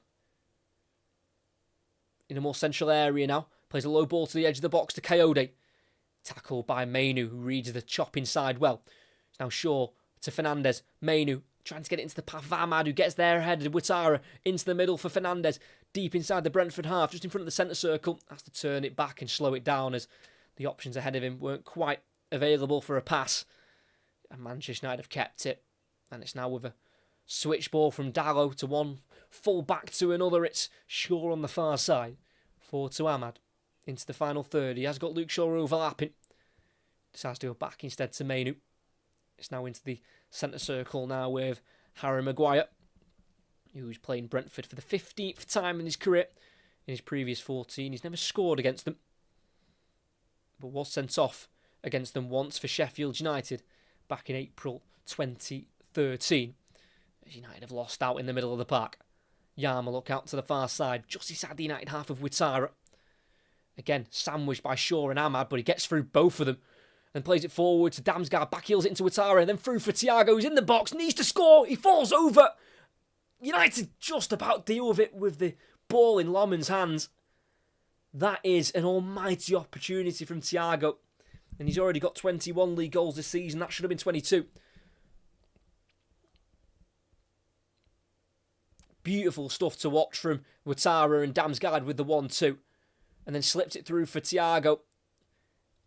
In a more central area now. Plays a low ball to the edge of the box to Coyote. Tackled by Mainu, who reads the chop inside well. It's now Shaw to Fernandez. Mainu trying to get it into the path of Ahmad, who gets there ahead of Ouattara. Into the middle for Fernandez. Deep inside the Brentford half, just in front of the centre circle. Has to turn it back and slow it down as the options ahead of him weren't quite available for a pass. And Manchester United have kept it. And it's now with a switch ball from Dalot to one full back to another. It's Shaw on the far side. Forward to Ahmad. Into the final third. He has got Luke Shaw overlapping. Decides to go back instead to Mainu. It's now into the centre circle now with Harry Maguire, who's playing Brentford for the 15th time in his career. In his previous 14, he's never scored against them, but was sent off against them once for Sheffield United back in April 2013. As United have lost out in the middle of the park. Yarmouk out to the far side, just inside the United half of Ouattara. Again, sandwiched by Shaw and Ahmad, but he gets through both of them. And plays it forward to Damsgaard, back heels it into Ouattara, then through for Thiago, who's in the box, needs to score, he falls over. United just about deal with it with the ball in Lomans' hands. That is an almighty opportunity from Thiago. And he's already got 21 league goals this season, that should have been 22. Beautiful stuff to watch from Ouattara and Damsgaard with the 1-2. And then slipped it through for Thiago.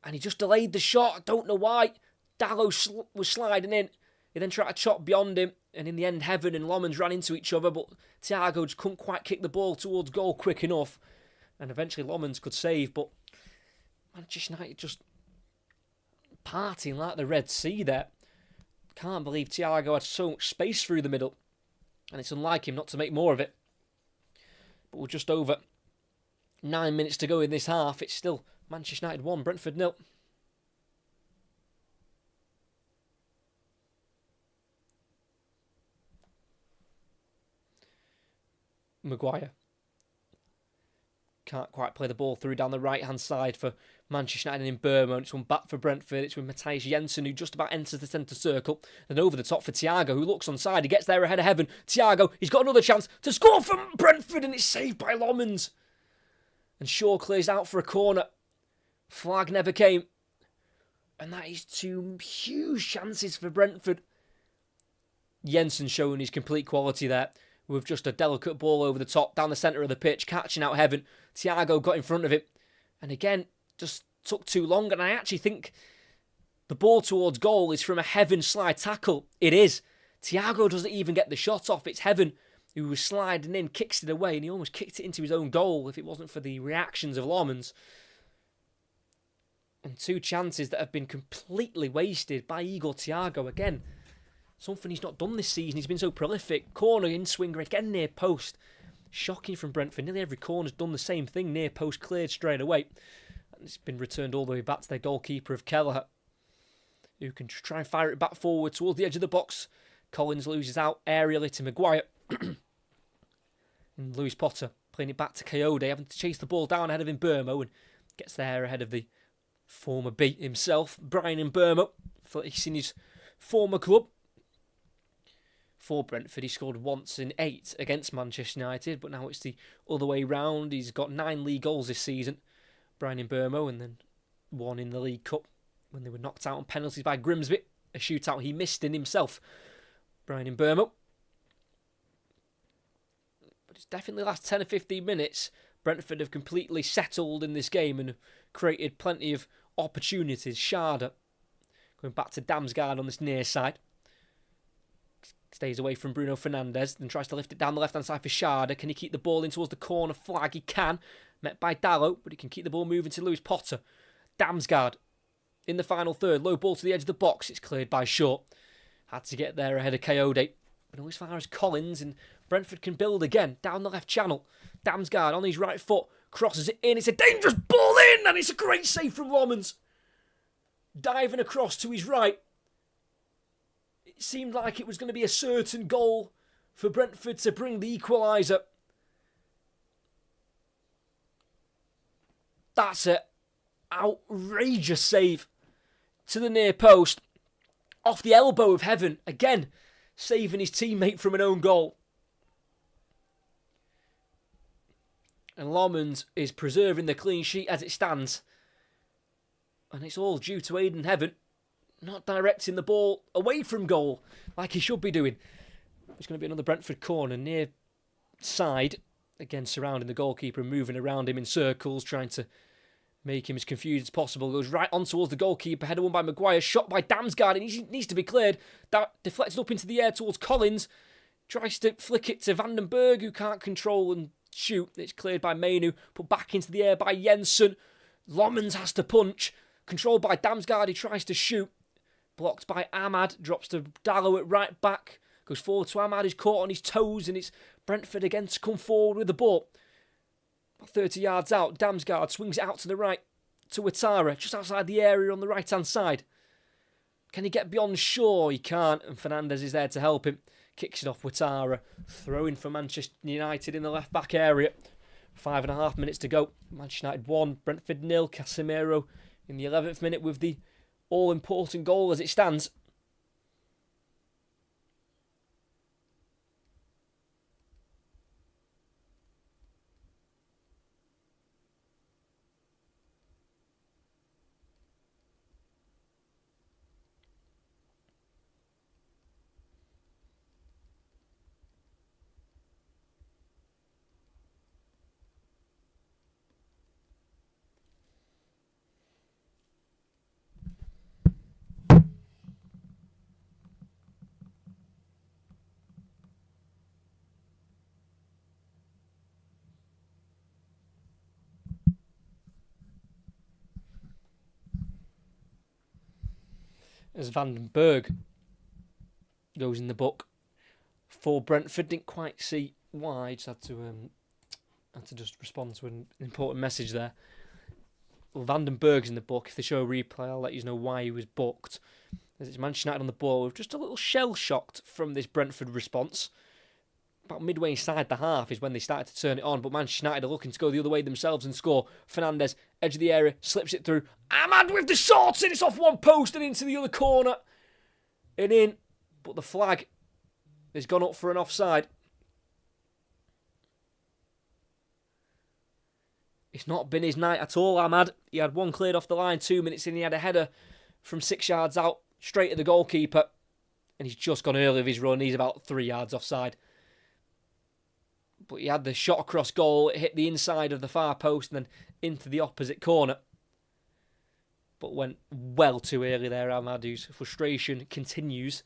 And he just delayed the shot. I don't know why. Dalot was sliding in. He then tried to chop beyond him. And in the end, Heaven and Lomans ran into each other. But Thiago just couldn't quite kick the ball towards goal quick enough. And eventually Lomans could save. But Manchester United just partying like the Red Sea there. Can't believe Thiago had so much space through the middle, and it's unlike him not to make more of it. But we're just over 9 minutes to go in this half. It's still Manchester United 1, Brentford 0. Maguire can't quite play the ball through down the right-hand side for Manchester United in Burma. It's one back for Brentford. It's with Matthias Jensen, who just about enters the centre circle. Then over the top for Thiago, who looks onside. He gets there ahead of Heaven. Thiago, he's got another chance to score from Brentford, and it's saved by Lomans. And Shaw clears out for a corner. Flag never came. And that is two huge chances for Brentford. Jensen showing his complete quality there, with just a delicate ball over the top, down the centre of the pitch, catching out Heaven. Thiago got in front of him. And again, just took too long. And I actually think the ball towards goal is from a Heaven slide tackle. It is. Thiago doesn't even get the shot off. It's Heaven who was sliding in, kicks it away, and he almost kicked it into his own goal if it wasn't for the reactions of Lomans. And two chances that have been completely wasted by Igor Thiago again. Something he's not done this season. He's been so prolific. Corner in swinger, again near post. Shocking from Brentford. Nearly every corner's done the same thing. Near post cleared straight away. And it's been returned all the way back to their goalkeeper of Kelleher, who can try and fire it back forward towards the edge of the box. Collins loses out aerially to Maguire. And Lewis Potter playing it back to Coyote, having to chase the ball down ahead of Mbermo, and gets there ahead of the former beat himself, Brian Mbermo, facing his former club. For Brentford, he scored once in 8 against Manchester United, but now it's the other way round. He's got 9 league goals this season, Brian Mbermo, and then 1 in the League Cup when they were knocked out on penalties by Grimsby, a shootout he missed in himself, Brian Mbermo. But it's definitely the last 10 or 15 minutes, Brentford have completely settled in this game and created plenty of opportunities. Sharda going back to Damsgaard on this near side. Stays away from Bruno Fernandes, then tries to lift it down the left-hand side for Sharda. Can he keep the ball in towards the corner flag? He can. Met by Dallo, but he can keep the ball moving to Lewis Potter. Damsgaard in the final third. Low ball to the edge of the box. It's cleared by Shaw. Had to get there ahead of Coyote. But as far as Collins, and Brentford can build again down the left channel. Damsgaard on his right foot. Crosses it in. It's a dangerous ball in, and it's a great save from Lomans. Diving across to his right. It seemed like it was going to be a certain goal for Brentford to bring the equaliser. That's an outrageous save to the near post. Off the elbow of Heaven. Again, saving his teammate from an own goal. And Lomans is preserving the clean sheet as it stands. And it's all due to Aidan Heaven not directing the ball away from goal like he should be doing. It's going to be another Brentford corner near side. Again, surrounding the goalkeeper and moving around him in circles, trying to make him as confused as possible. Goes right on towards the goalkeeper. Header won by Maguire. Shot by Damsgaard, and he needs to be cleared. That deflected up into the air towards Collins. Tries to flick it to Vandenberg, who can't control and shoot. It's cleared by Mainu. Put back into the air by Jensen. Lomans has to punch. Controlled by Damsgaard. He tries to shoot. Blocked by Ahmad. Drops to Dallo at right back. Goes forward to Ahmad. He's caught on his toes, and it's Brentford again to come forward with the ball. 30 yards out, Damsgaard swings it out to the right to Ouattara, just outside the area on the right-hand side. Can he get beyond Shaw? He can't, and Fernandes is there to help him. Kicks it off Ouattara, throwing for Manchester United in the left-back area. 5.5 minutes to go. Manchester United 1, Brentford 0. Casemiro in the 11th minute with the all-important goal as it stands. as Van den Berg goes in the book for Brentford. Didn't quite see why. Just had to just respond to an important message there. Well, Van den Berg's in the book. If they show a replay, I'll let you know why he was booked. As it's Manchester United on the ball, we're just a little shell-shocked from this Brentford response. About midway inside the half is when they started to turn it on, but Manchester United are looking to go the other way themselves and score. Fernandes, edge of the area, slips it through. Ahmad with the shots, and it's off one post and into the other corner. And in, but the flag has gone up for an offside. It's not been his night at all, Ahmad. He had one cleared off the line 2 minutes in. He had a header from 6 yards out, straight at the goalkeeper. And he's just gone early of his run. He's about 3 yards offside. But he had the shot across goal. It hit the inside of the far post and then into the opposite corner. But went well too early there, Ahmad, whose frustration continues.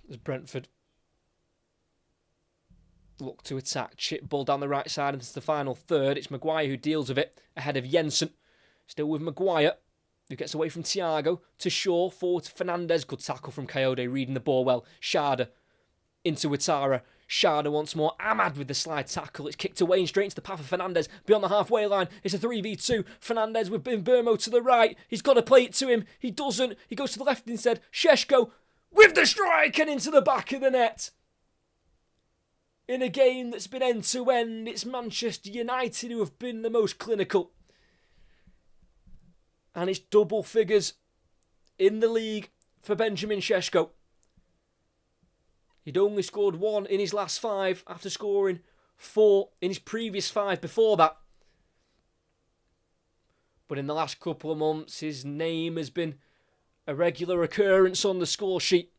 As Brentford look to attack, chip ball down the right side into the final third. It's Maguire who deals with it ahead of Jensen. Still with Maguire, who gets away from Thiago to Shaw, forward to Fernandes. Good tackle from Coyote, reading the ball well. Sharda into Ouattara. Sharda once more. Ahmad with the slide tackle. It's kicked away and straight into the path of Fernandes beyond the halfway line. It's a 3v2. Fernandes with Mbeumo to the right. He's got to play it to him. He doesn't. He goes to the left instead. Šeško with the strike and into the back of the net. In a game that's been end-to-end, it's Manchester United who have been the most clinical. And it's double figures in the league for Benjamin Šeško. He'd only scored 1 in his last 5 after scoring 4 in his previous 5 before that. But in the last couple of months, his name has been a regular occurrence on the score sheet.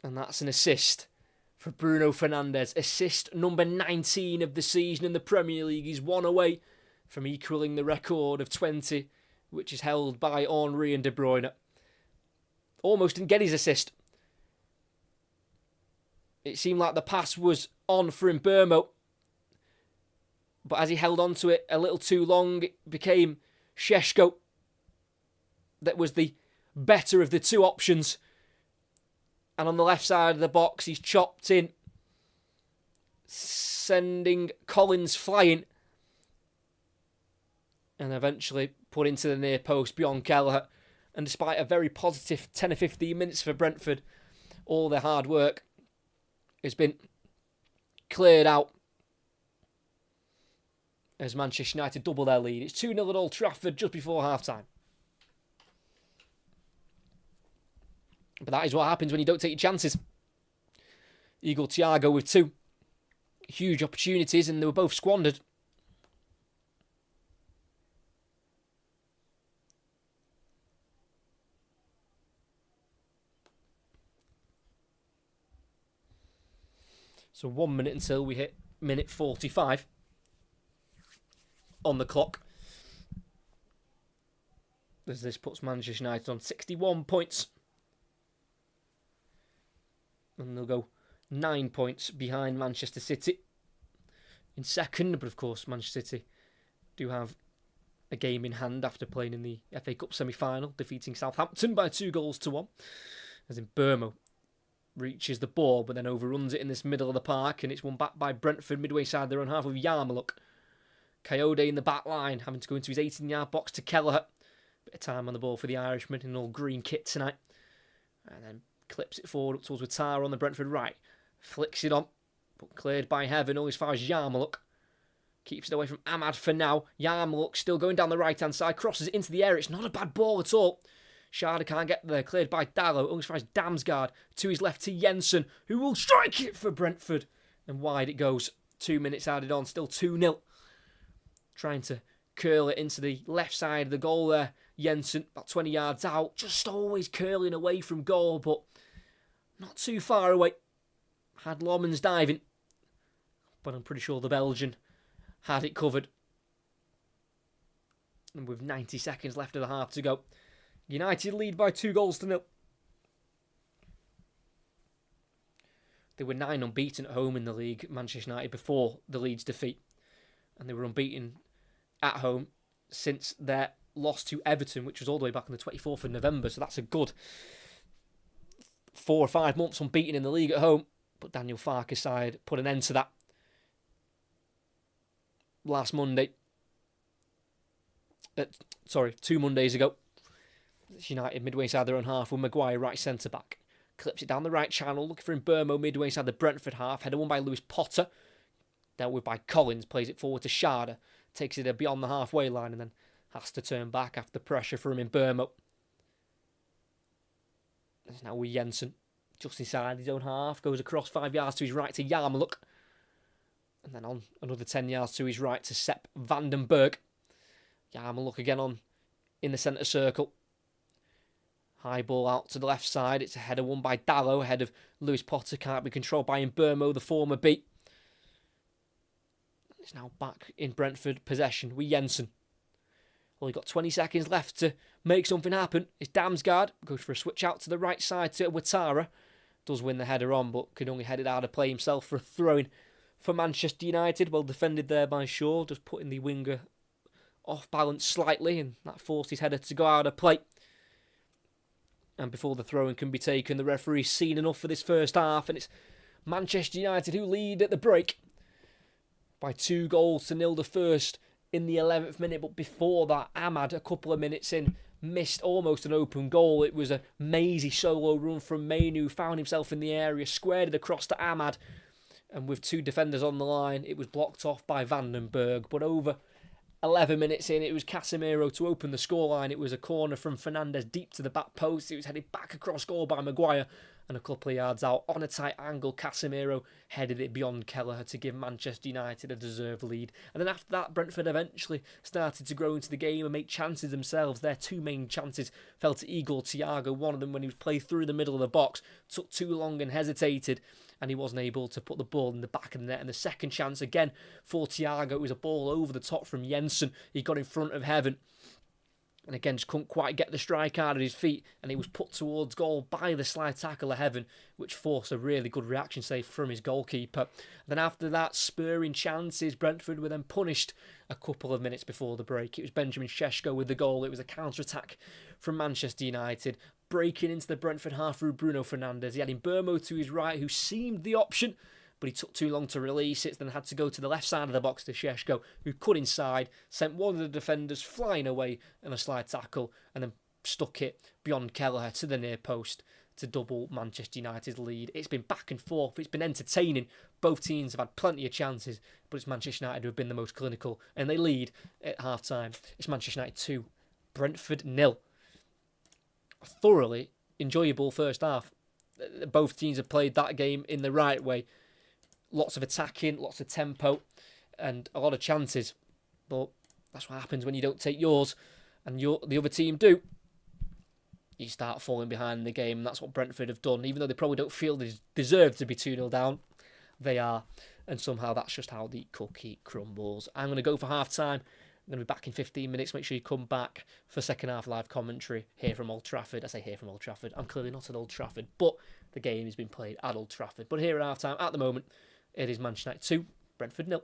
And that's an assist for Bruno Fernandes. Assist number 19 of the season in the Premier League. He's 1 away from equalling the record of 20, which is held by Henry and De Bruyne. Almost didn't get his assist. It seemed like the pass was on for Mbeumo. But as he held on to it a little too long, it became Šeško that was the better of the two options. And on the left side of the box, he's chopped in, sending Collins flying. And eventually put into the near post beyond Kelleher. And despite a very positive 10 or 15 minutes for Brentford, all their hard work has been cleared out as Manchester United double their lead. It's 2-0 at Old Trafford just before half-time. But that is what happens when you don't take your chances. Eagle Thiago with 2 huge opportunities and they were both squandered. So 1 minute until we hit minute 45 on the clock. As this puts Manchester United on 61 points. And they'll go 9 points behind Manchester City in second. But of course, Manchester City do have a game in hand after playing in the FA Cup semi-final, defeating Southampton by 2-1. As in Mbeumo reaches the ball, but then overruns it in this middle of the park, and it's won back by Brentford midway side their own half with Yarmouk. Coyote in the back line, having to go into his 18-yard box to Kelleher. Bit of time on the ball for the Irishman in an all green kit tonight. And then clips it forward up towards Ouattara on the Brentford right. Flicks it on, but cleared by Heaven, only as far as Yarmouk. Keeps it away from Ahmad for now. Yarmouk still going down the right-hand side, crosses it into the air. It's not a bad ball at all. Sharda can't get there, cleared by Dallo, only as far as Damsgaard. To his left to Jensen, who will strike it for Brentford. And wide it goes. 2 minutes added on, still 2-0. Trying to curl it into the left side of the goal there. Jensen, about 20 yards out, just always curling away from goal, but not too far away. Had Lomans diving, but I'm pretty sure the Belgian had it covered. And with 90 seconds left of the half to go, United lead by 2-0. They were 9 unbeaten at home in the league, Manchester United, before the Leeds defeat. And they were unbeaten at home since their loss to Everton, which was all the way back on the 24th of November. So that's a good 4 or 5 months unbeaten in the league at home. But Daniel Farke's side put an end to that last Monday. 2 Mondays ago. United midway inside their own half with Maguire right centre-back. Clips it down the right channel, looking for Mbeumo midway inside the Brentford half. Header won by Lewis Potter. Dealt with by Collins, plays it forward to Schade. Takes it beyond the halfway line and then has to turn back after pressure from Mbeumo. It's now with Jensen. Just inside his own half. Goes across 5 yards to his right to Yarmulke. And then on another 10 yards to his right to Sepp Vandenberg. Yarmulke again on in the centre circle. High ball out to the left side. It's a header won by Dallo. Ahead of Lewis Potter. Can't be controlled by Mbeumo, the former beat. It's now back in Brentford possession with Jensen. Well, he got 20 seconds left to make something happen. It's Damsgaard. Goes for a switch out to the right side to Ouattara. Does win the header on, but can only head it out of play himself for a throw-in for Manchester United. Well defended there by Shaw. Just putting the winger off balance slightly, and that forced his header to go out of play. And before the throw-in can be taken, the referee's seen enough for this first half, and it's Manchester United who lead at the break by 2-0 the first in the 11th minute. But before that, Ahmad, a couple of minutes in, missed almost an open goal. It was a mazy solo run from Mainu, found himself in the area, squared it across to Ahmad, and with 2 defenders on the line, it was blocked off by Vandenberg. But over 11 minutes in, it was Casemiro to open the scoreline. It was a corner from Fernandes deep to the back post. It was headed back across goal by Maguire, and a couple of yards out on a tight angle, Casemiro headed it beyond Kelleher to give Manchester United a deserved lead. And then after that, Brentford eventually started to grow into the game and make chances themselves. Their 2 main chances fell to Igor Thiago. One of them, when he was played through the middle of the box, took too long and hesitated, and he wasn't able to put the ball in the back of the net. And the second chance, again, for Thiago, it was a ball over the top from Jensen. He got in front of Heaven, and again, just couldn't quite get the strike out of his feet, and he was put towards goal by the slide tackle of Heaven, which forced a really good reaction save from his goalkeeper. Then after that, spurring chances, Brentford were then punished a couple of minutes before the break. It was Benjamin Šeško with the goal. It was a counter-attack from Manchester United, breaking into the Brentford half through Bruno Fernandes. He had Mbeumo to his right, who seemed the option, but he took too long to release it, then had to go to the left side of the box to Šeško, who cut inside, sent one of the defenders flying away in a slide tackle, and then stuck it beyond Kelleher to the near post to double Manchester United's lead. It's been back and forth, it's been entertaining. Both teams have had plenty of chances, but it's Manchester United who have been the most clinical, and they lead at half-time. It's Manchester United 2, Brentford 0. A thoroughly enjoyable first half. Both teams have played that game in the right way. Lots of attacking, lots of tempo, and a lot of chances. But that's what happens when you don't take yours, and the other team do. You start falling behind in the game, and that's what Brentford have done. Even though they probably don't feel they deserve to be 2-0 down, they are. And somehow that's just how the cookie crumbles. I'm going to go for half-time. I'm going to be back in 15 minutes. Make sure you come back for second half live commentary here from Old Trafford. I say here from Old Trafford. I'm clearly not at Old Trafford, but the game has been played at Old Trafford. But here at half-time, at the moment, it is Manchester United 2, Brentford 0.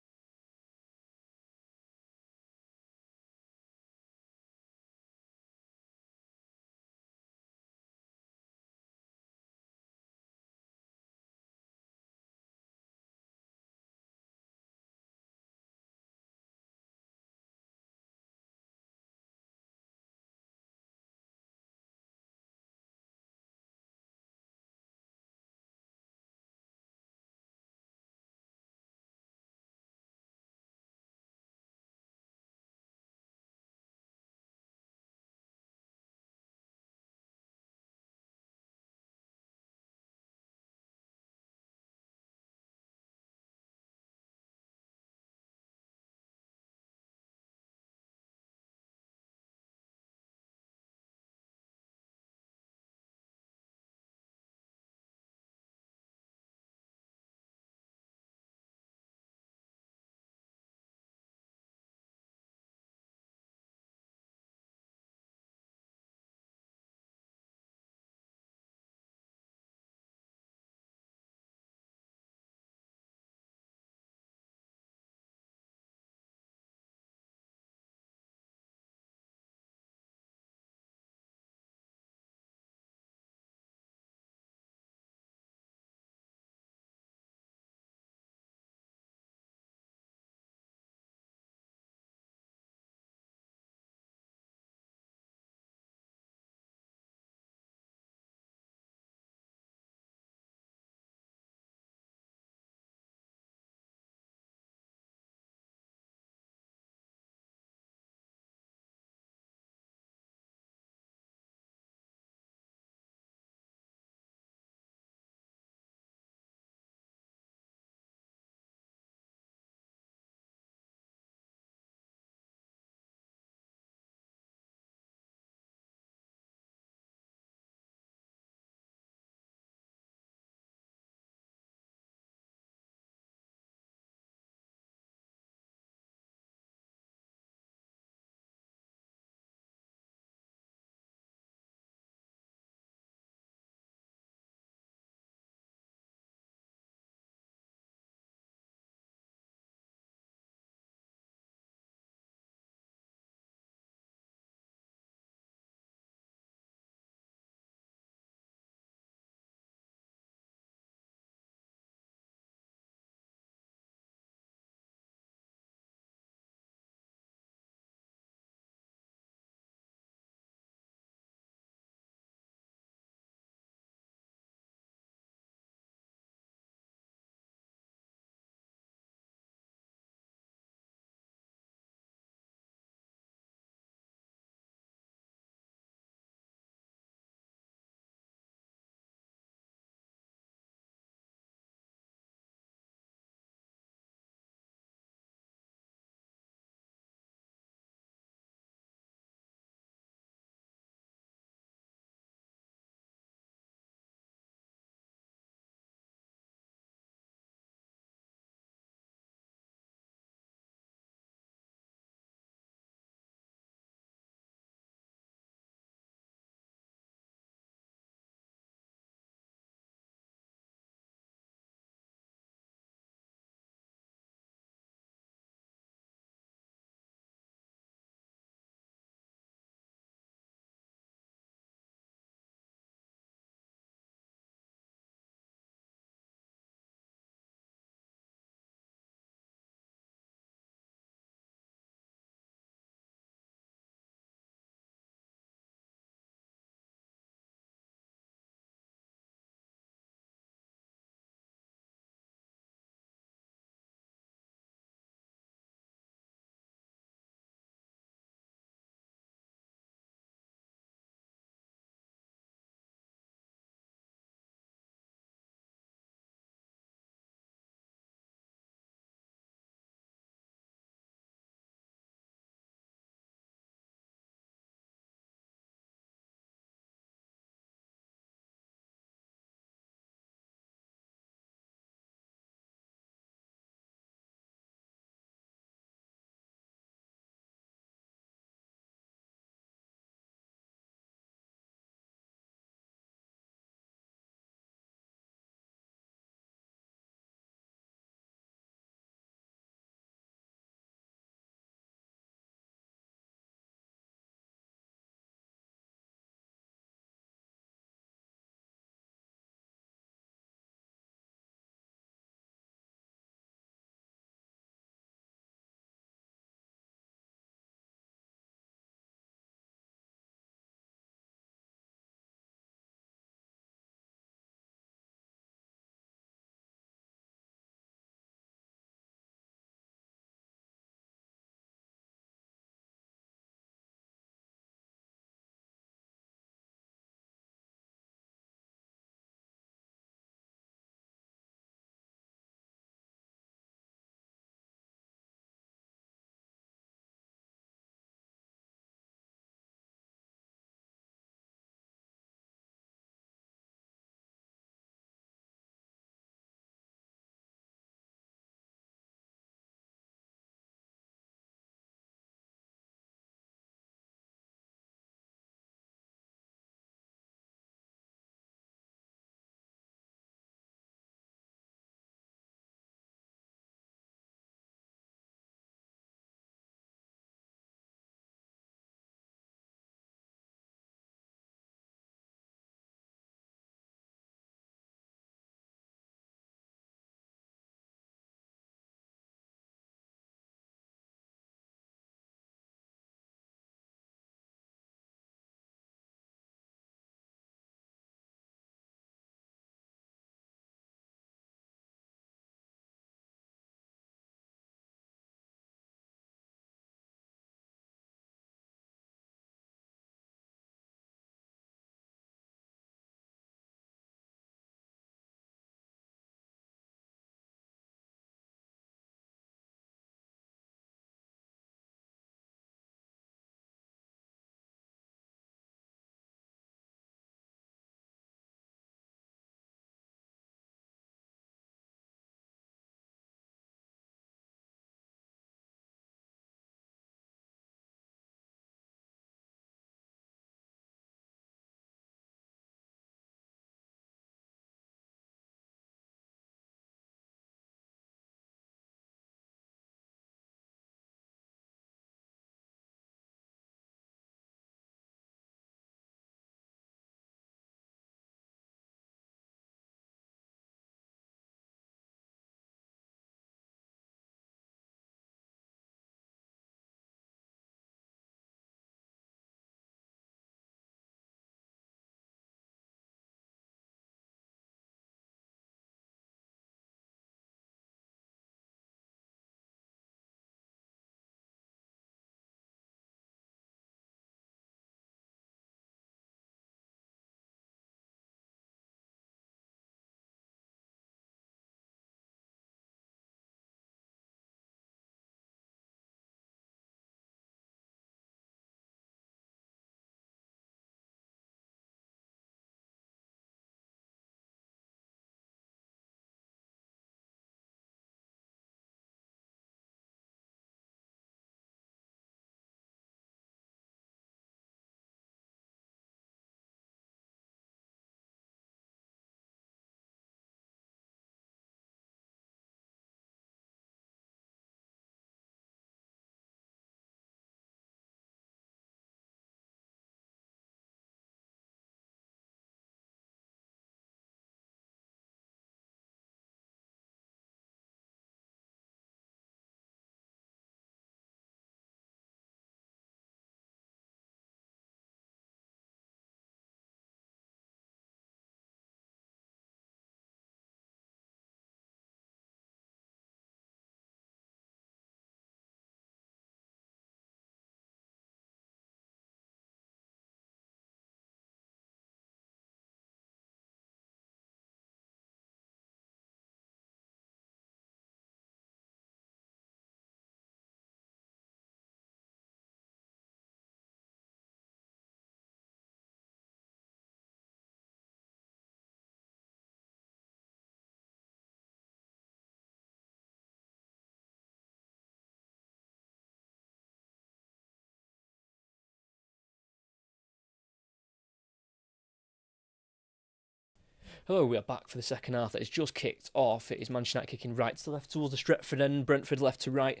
Hello, we are back for the second half that has just kicked off. It is Manchester United kicking right to left towards the Stretford end, Brentford left to right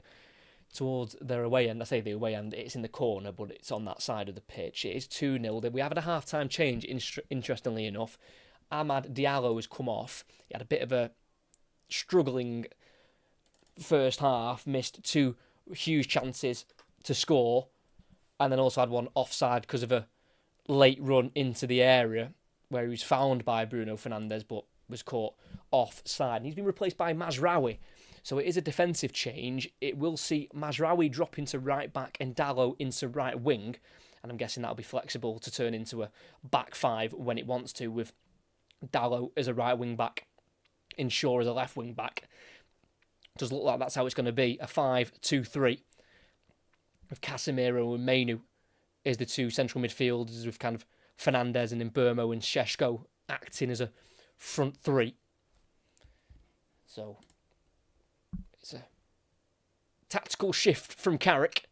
towards their away end. I say the away end, it's in the corner, but it's on that side of the pitch. It is 2-0. We have had a half-time change, interestingly enough. Amad Diallo has come off. He had a bit of a struggling first half, missed 2 huge chances to score, and then also had one offside because of a late run into the area, where he was found by Bruno Fernandes but was caught offside. And he's been replaced by Mazraoui. So it is a defensive change. It will see Mazraoui drop into right back and Dallo into right wing. And I'm guessing that'll be flexible to turn into a back 5 when it wants to, with Dallo as a right wing back and Shaw as a left wing back. Does look like that's how it's going to be. A 5-2-3 with Casemiro and Mainu as the 2 central midfielders, with kind of Fernandes and Mbeumo and Šeško acting as a front 3. So it's a tactical shift from Carrick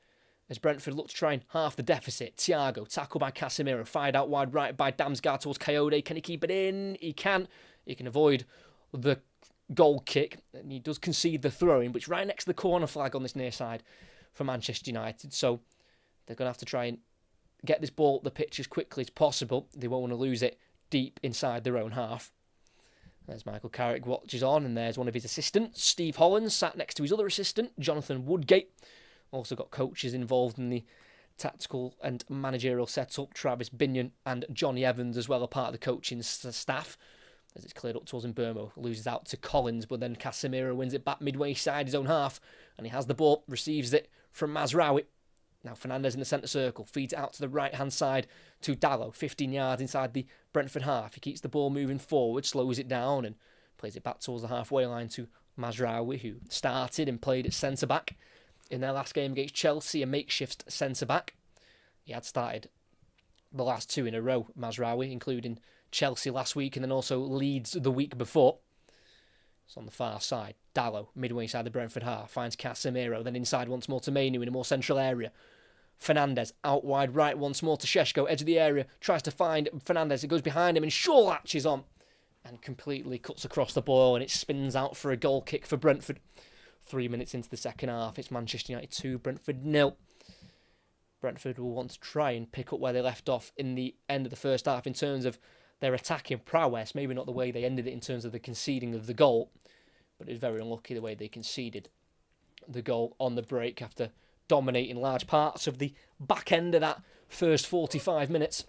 as Brentford look to try and half the deficit. Thiago, tackled by Casemiro, fired out wide right by Damsgaard towards Coyote. Can he keep it in? He can. He can avoid the goal kick, and he does concede the throw-in, which right next to the corner flag on this near side for Manchester United. So they're going to have to try and get this ball up the pitch as quickly as possible. They won't want to lose it deep inside their own half. There's Michael Carrick watches on, and there's one of his assistants, Steve Holland, sat next to his other assistant, Jonathan Woodgate. Also got coaches involved in the tactical and managerial setup. Travis Binion and Johnny Evans as well are part of the coaching staff. As it's cleared up towards Mbeumo, loses out to Collins, but then Casemiro wins it back midway side his own half, and he has the ball, receives it from Mazraoui. Now Fernandes in the centre circle, feeds it out to the right-hand side to Dallo, 15 yards inside the Brentford half. He keeps the ball moving forward, slows it down, and plays it back towards the halfway line to Mazraoui, who started and played at centre-back in their last game against Chelsea, a makeshift centre-back. He had started the last 2 in a row, Mazraoui, including Chelsea last week and then also Leeds the week before. It's on the far side. Dallo, midway inside the Brentford half, finds Casemiro, then inside once more to Mainu in a more central area. Fernandes out wide right once more to Šeško, edge of the area, tries to find Fernandes, it goes behind him and Shaw latches on and completely cuts across the ball, and it spins out for a goal kick for Brentford. 3 minutes into the second half, it's Manchester United 2, Brentford 0. Brentford will want to try and pick up where they left off in the end of the first half in terms of their attacking prowess, maybe not the way they ended it in terms of the conceding of the goal, but it was very unlucky the way they conceded the goal on the break after dominating large parts of the back end of that first 45 minutes.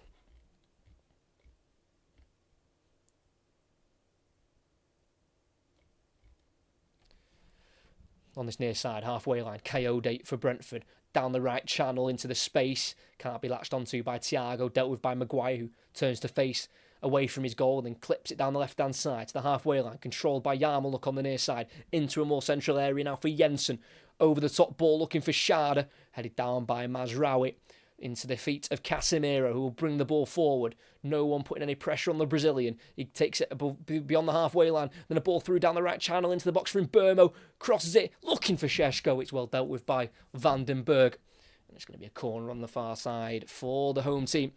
On this near side, halfway line, Coyote for Brentford, down the right channel into the space, can't be latched onto by Thiago, dealt with by Maguire, who turns to face away from his goal, then clips it down the left-hand side to the halfway line, controlled by Yarmouk on the near side, into a more central area now for Jensen, over the top ball looking for Schade, headed down by Mazraoui, into the feet of Casemiro, who will bring the ball forward. No one putting any pressure on the Brazilian. He takes it above, beyond the halfway line, then a ball through down the right channel into the box for Mbeumo, crosses it, looking for Šeško. It's well dealt with by Van den Berg. And it's going to be a corner on the far side for the home team.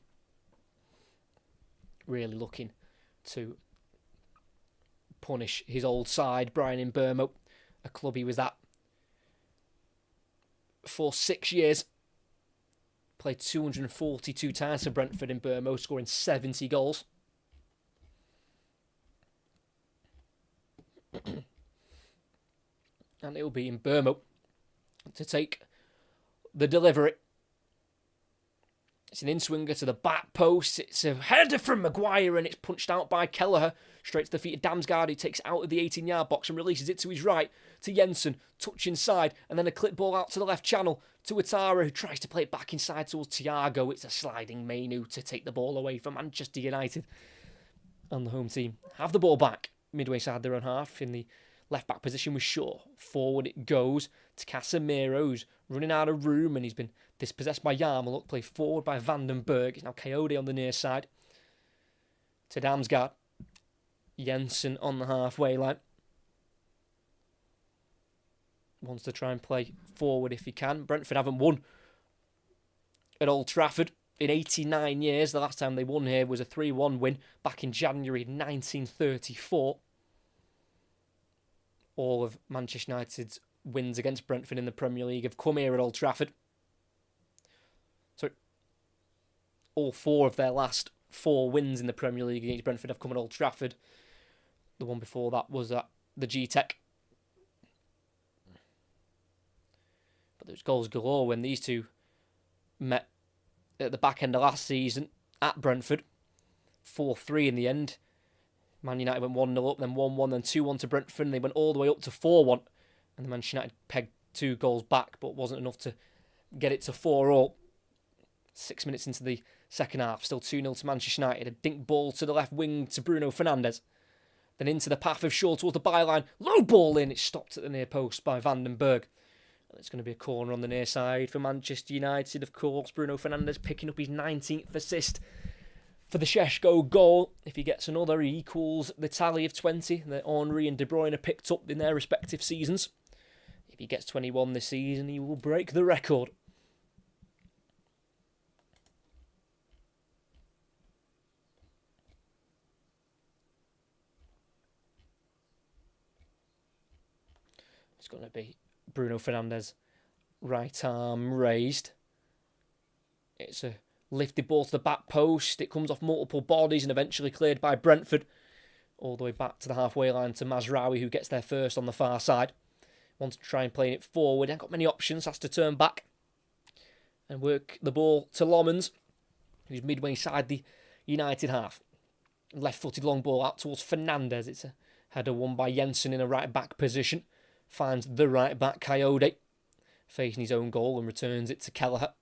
Really looking to punish his old side, Bryan Mbeumo, a club he was at for 6 years. Played 242 times for Brentford in Mbeumo, scoring 70 goals. And it will be Mbeumo to take the delivery. It's an in-swinger to the back post. It's a header from Maguire, and it's punched out by Kelleher. Straight to the feet of Damsgaard, who takes it out of the 18-yard box and releases it to his right to Jensen. Touch inside, and then a clip ball out to the left channel to Ouattara, who tries to play it back inside towards Thiago. It's a sliding Mainu to take the ball away from Manchester United. And the home team have the ball back midway side their own half in the left-back position with Shaw. Forward it goes to Casemiro, who's running out of room, and he's been dispossessed by Yarmouk. Played forward by Van den Berg. It's now Coyote on the near side to Damsgaard. Jensen on the halfway line. Wants to try and play forward if he can. Brentford haven't won at Old Trafford in 89 years. The last time they won here was a 3-1 win back in January 1934. All of Manchester United's wins against Brentford in the Premier League have come here at Old Trafford. So all 4 of their last 4 wins in the Premier League against Brentford have come at Old Trafford. The one before that was at the G-Tech. But there's goals galore when these two met at the back end of last season at Brentford. 4-3 in the end. Man United went 1-0 up, then 1-1, then 2-1 to Brentford, and they went all the way up to 4-1. And the Manchester United pegged 2 goals back, but wasn't enough to get it to 4-4. 6 minutes into the second half, still 2-0 to Manchester United. A dink ball to the left wing to Bruno Fernandes. Then into the path of Shaw towards the byline. Low ball in. It's stopped at the near post by Van den Berg. And it's going to be a corner on the near side for Manchester United, of course. Bruno Fernandes picking up his 19th assist for the Šeško goal. If he gets another, he equals the tally of 20 that Henry and De Bruyne picked up in their respective seasons. If he gets 21 this season, he will break the record. It's going to be Bruno Fernandes, right arm raised. It's a lifted ball to the back post. It comes off multiple bodies and eventually cleared by Brentford. All the way back to the halfway line to Mazraoui, who gets there first on the far side. Wants to try and play it forward. Ain't got many options. Has to turn back and work the ball to Lomans, who's midway inside the United half. Left-footed long ball out towards Fernandes. It's a header won by Jensen in a right-back position. Finds the right-back, Coyote, facing his own goal and returns it to Kelleher.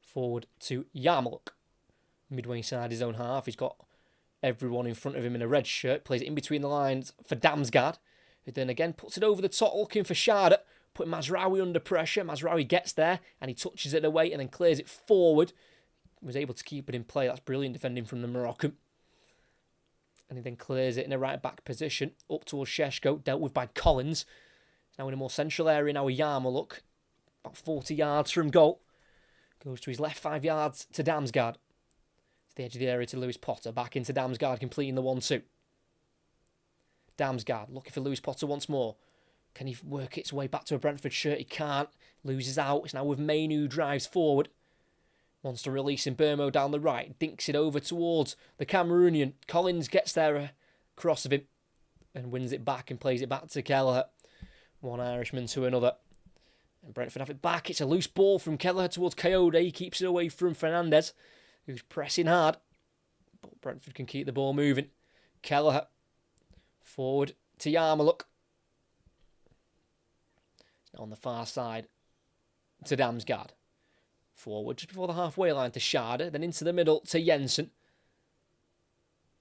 Forward to Yarmouk. Midway inside his own half. He's got everyone in front of him in a red shirt. Plays it in between the lines for Damsgaard, who then again puts it over the top looking for Schade. Putting Mazraoui under pressure. Mazraoui gets there and he touches it away and then clears it forward. He was able to keep it in play. That's brilliant defending from the Moroccan. And he then clears it in a right-back position up towards Šeško, dealt with by Collins. Now in a more central area now with Yarmouk, about 40 yards from goal. Goes to his left 5 yards to Damsgaard. To the edge of the area to Lewis Potter. Back into Damsgaard, completing the 1-2. Damsgaard looking for Lewis Potter once more. Can he work its way back to a Brentford shirt? He can't. Loses out. It's now with Main, who drives forward. Wants to release in Burmo down the right. Dinks it over towards the Cameroonian. Collins gets there across of him and wins it back and plays it back to Kelleher. One Irishman to another. And Brentford have it back. It's a loose ball from Kelleher towards Coyote. He keeps it away from Fernandes, who's pressing hard. But Brentford can keep the ball moving. Kelleher forward to Yarmouk. Now on the far side to Damsgaard. Forward just before the halfway line to Schade, then into the middle to Jensen.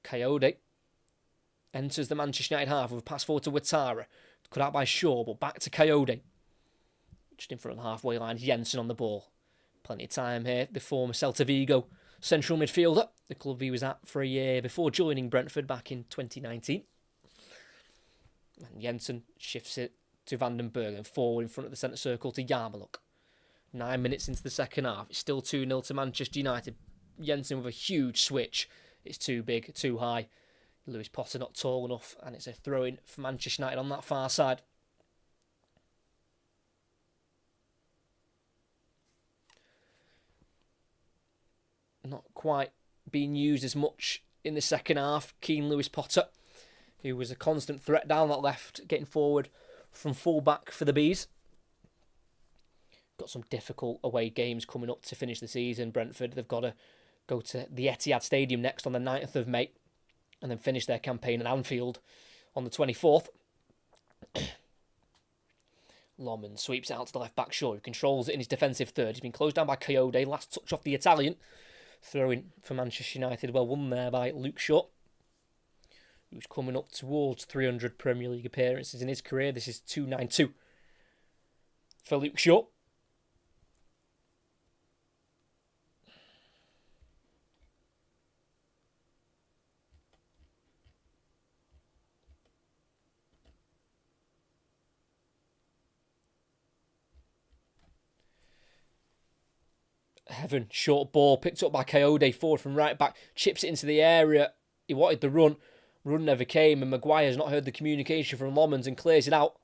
Coyote enters the Manchester United half with a pass forward to Ouattara. Cut out by Shaw, but back to Coyote. Just in front of the halfway line, Jensen on the ball. Plenty of time here. The former Celta Vigo central midfielder, the club he was at for a year before joining Brentford back in 2019. And Jensen shifts it to Van den Berg and forward in front of the centre circle to Yarmouk. 9 minutes into the second half. It's still 2-0 to Manchester United. Jensen with a huge switch. It's too big, too high. Lewis Potter not tall enough, and it's a throw-in for Manchester United on that far side. Not quite being used as much in the second half. Keen Lewis Potter, who was a constant threat down that left, getting forward from full-back for the Bees. Got some difficult away games coming up to finish the season. Brentford, they've got to go to the Etihad Stadium next on the 9th of May and then finish their campaign at Anfield on the 24th. Loman sweeps it out to the left-back Shaw, who controls it in his defensive third. He's been closed down by Coyote. Last touch off the Italian. Throw-in for Manchester United. Well won there by Luke Shaw, who's coming up towards 300 Premier League appearances in his career. This is 292 for Luke Shaw. Heaven, short ball, picked up by Coyote, forward from right back, chips it into the area. He wanted the run. Run never came, and Maguire's not heard the communication from Lomans and clears it out.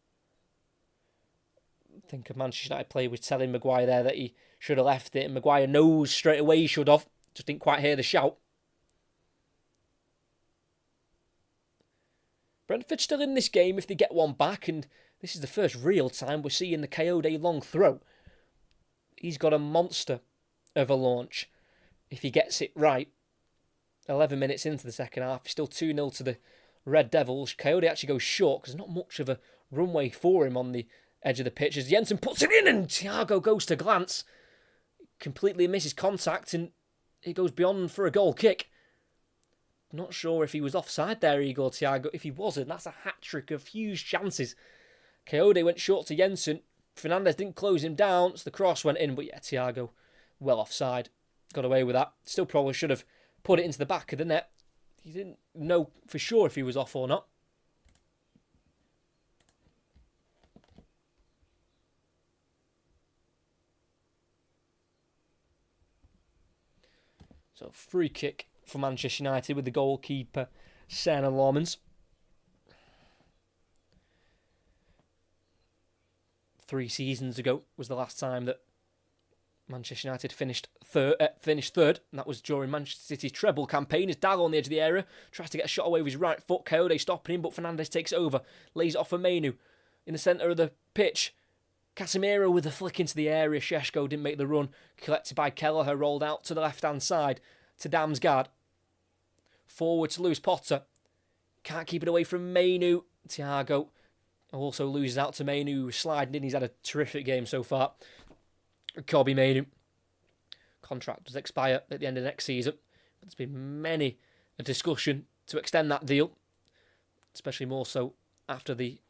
I think a Manchester United player was telling Maguire there that he should have left it, and Maguire knows straight away he should have. Just didn't quite hear the shout. Brentford still in this game if they get one back, and this is the first real time we're seeing the Coyote long throw. He's got a monster of a launch if he gets it right. 11 minutes into the second half, still 2-0 to the Red Devils. Coyote actually goes short because there's not much of a runway for him on the edge of the pitch as Jensen puts it in and Thiago goes to glance. Completely misses contact and he goes beyond for a goal kick. Not sure if he was offside there, Igor Thiago. If he wasn't, that's a hat-trick of huge chances. Coyote went short to Jensen. Fernandez didn't close him down, so the cross went in. But yeah, Thiago, well offside. Got away with that. Still probably should have put it into the back of the net. He didn't know for sure if he was off or not. So free kick for Manchester United with the goalkeeper, Senna Lomans. 3 seasons ago was the last time that Manchester United finished third, and that was during Manchester City's treble campaign. As Dallo on the edge of the area tries to get a shot away with his right foot. Coyote stopping him, but Fernandez takes it over, lays it off for Mainu in the centre of the pitch. Casemiro with a flick into the area. Šeško didn't make the run. Collected by Kelleher, rolled out to the left-hand side to Damsgaard. Forward to Lewis Potter. Can't keep it away from Mainu. Thiago also loses out to Mainu, who was sliding in. He's had a terrific game so far. Kobbie Mainu. Contract does expire at the end of next season. There's been many a discussion to extend that deal, especially more so after the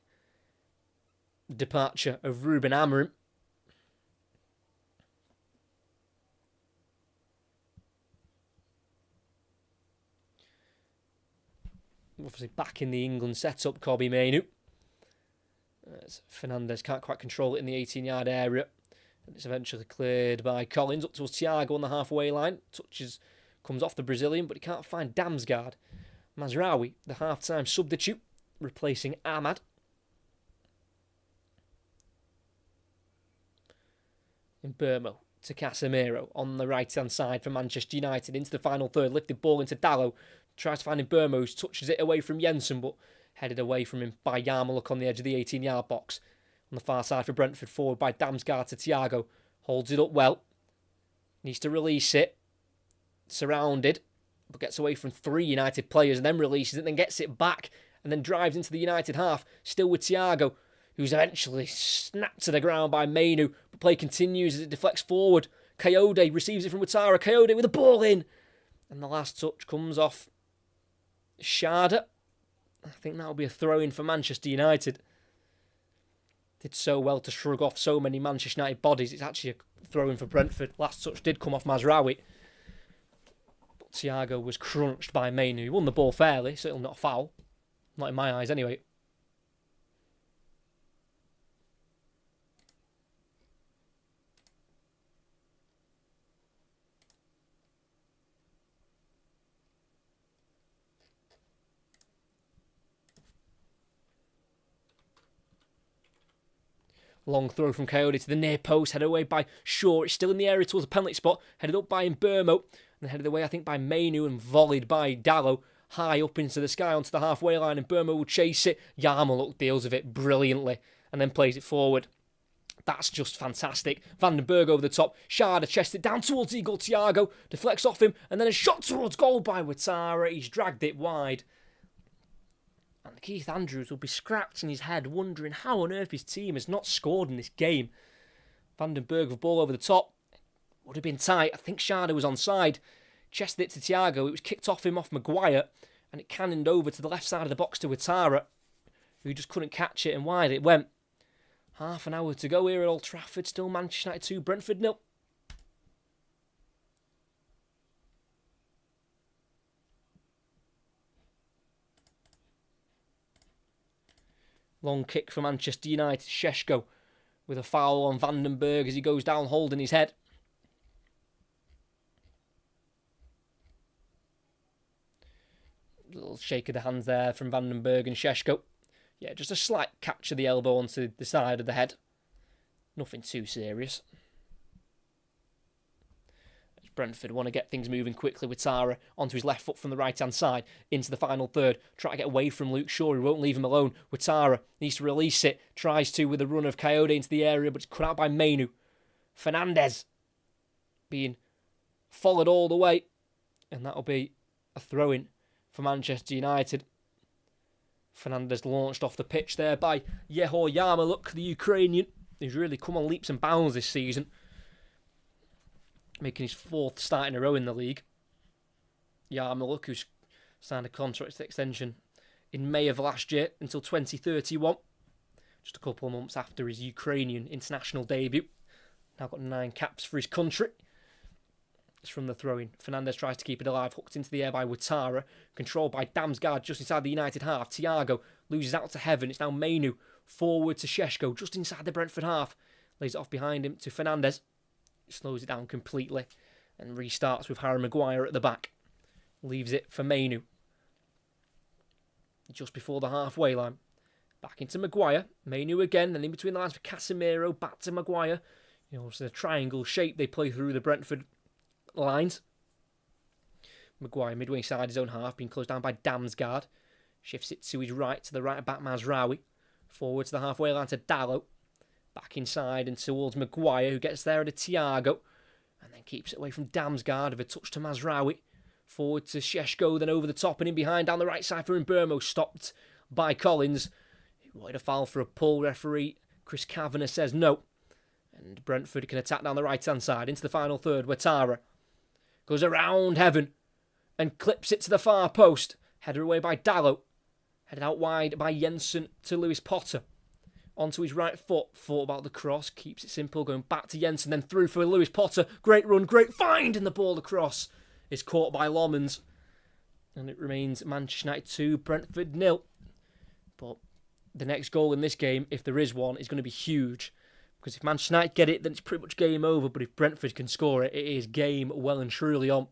departure of Ruben Amorim. Obviously back in the England setup, Kobbie Mainu. As Fernandez can't quite control it in the 18-yard area. And it's eventually cleared by Collins up towards Thiago on the halfway line. Comes off the Brazilian, but he can't find Damsgaard. Mazraoui, the half-time substitute, replacing Ahmad. In Burmo to Casemiro on the right-hand side for Manchester United into the final third. Lifted ball into Dallo. Tries to find in Burmo, who touches it away from Jensen, but headed away from him by Yarmouk on the edge of the 18-yard box. On the far side for Brentford, forward by Damsgaard to Thiago. Holds it up well. Needs to release it. Surrounded, but gets away from 3 United players and then releases it, then gets it back and then drives into the United half. Still with Thiago, who's eventually snapped to the ground by Mainu. But play continues as it deflects forward. Coyote receives it from Ouattara. Coyote with the ball in. And the last touch comes off Schade. I think that'll be a throw-in for Manchester United. Did so well to shrug off so many Manchester United bodies. It's actually a throw-in for Brentford. Last touch did come off Mazraoui. But Thiago was crunched by Mainu. He won the ball fairly, so it'll not a foul. Not in my eyes anyway. Long throw from Coyote to the near post, headed away by Shaw. It's still in the area towards the penalty spot, headed up by Mbermo, and headed away, I think, by Mainu and volleyed by Dallo. High up into the sky onto the halfway line, and Burma will chase it. Yarmouk deals with it brilliantly and then plays it forward. That's just fantastic. Vandenberg over the top. Schade chests it down towards Igor Thiago. Deflects off him, and then a shot towards goal by Ouattara. He's dragged it wide. And Keith Andrews will be scratching his head, wondering how on earth his team has not scored in this game. Vandenberg with ball over the top. Would have been tight. I think Schade was onside. Chested it to Thiago. It was kicked off him off Maguire. And it cannoned over to the left side of the box to Ouattara, who just couldn't catch it, and wide it went. Half an hour to go here at Old Trafford. Still Manchester United 2, Brentford 0. Long kick for Manchester United. Šeško with a foul on Vandenberg as he goes down holding his head. Little shake of the hands there from Vandenberg and Šeško. Yeah, just a slight catch of the elbow onto the side of the head. Nothing too serious. Brentford want to get things moving quickly with Tara onto his left foot from the right-hand side into the final third. Try to get away from Luke Shaw, who won't leave him alone. With Tara, needs to release it. Tries to with a run of Coyote into the area, but it's cut out by Mainu. Fernandez being followed all the way. And that'll be a throw-in for Manchester United. Fernandez launched off the pitch there by Yehor Yarmoluk, the Ukrainian, who's really come on leaps and bounds this season, making his 4th start in a row in the league. Yarmoluk, who's signed a contract extension in May of last year until 2031, just a couple of months after his Ukrainian international debut. Now got 9 caps for his country. It's from the throw-in. Fernandez tries to keep it alive, hooked into the air by Ouattara, controlled by Damsgaard just inside the United half. Thiago loses out to Heaven. It's now Mainu forward to Šeško just inside the Brentford half. Lays it off behind him to Fernandez. Slows it down completely and restarts with Harry Maguire at the back. Leaves it for Mainu. Just before the halfway line. Back into Maguire. Mainu again, and in between the lines for Casemiro. Back to Maguire. You know, it's a triangle shape they play through the Brentford lines. Maguire midway inside his own half, being closed down by Damsgaard. Shifts it to his right, to the right back Mazraoui. Forward to the halfway line to Dalot. Back inside and towards Maguire, who gets there at a Thiago. And then keeps it away from Damsgaard with a touch to Mazraoui. Forward to Šeško, then over the top and in behind down the right side for Mbermo. Stopped by Collins. He wanted a foul for a pull. Referee Chris Kavanagh says no. And Brentford can attack down the right-hand side into the final third where Tara goes around Heaven and clips it to the far post. Headed away by Dalot. Headed out wide by Jensen to Lewis Potter. Onto his right foot. Thought about the cross. Keeps it simple. Going back to Jensen. Then through for Lewis Potter. Great run. Great find. And the ball across is caught by Lomans. And it remains Manchester United 2, Brentford 0. But the next goal in this game, if there is one, is going to be huge. Because if Manchester United get it, then it's pretty much game over. But if Brentford can score it, it is game well and truly on.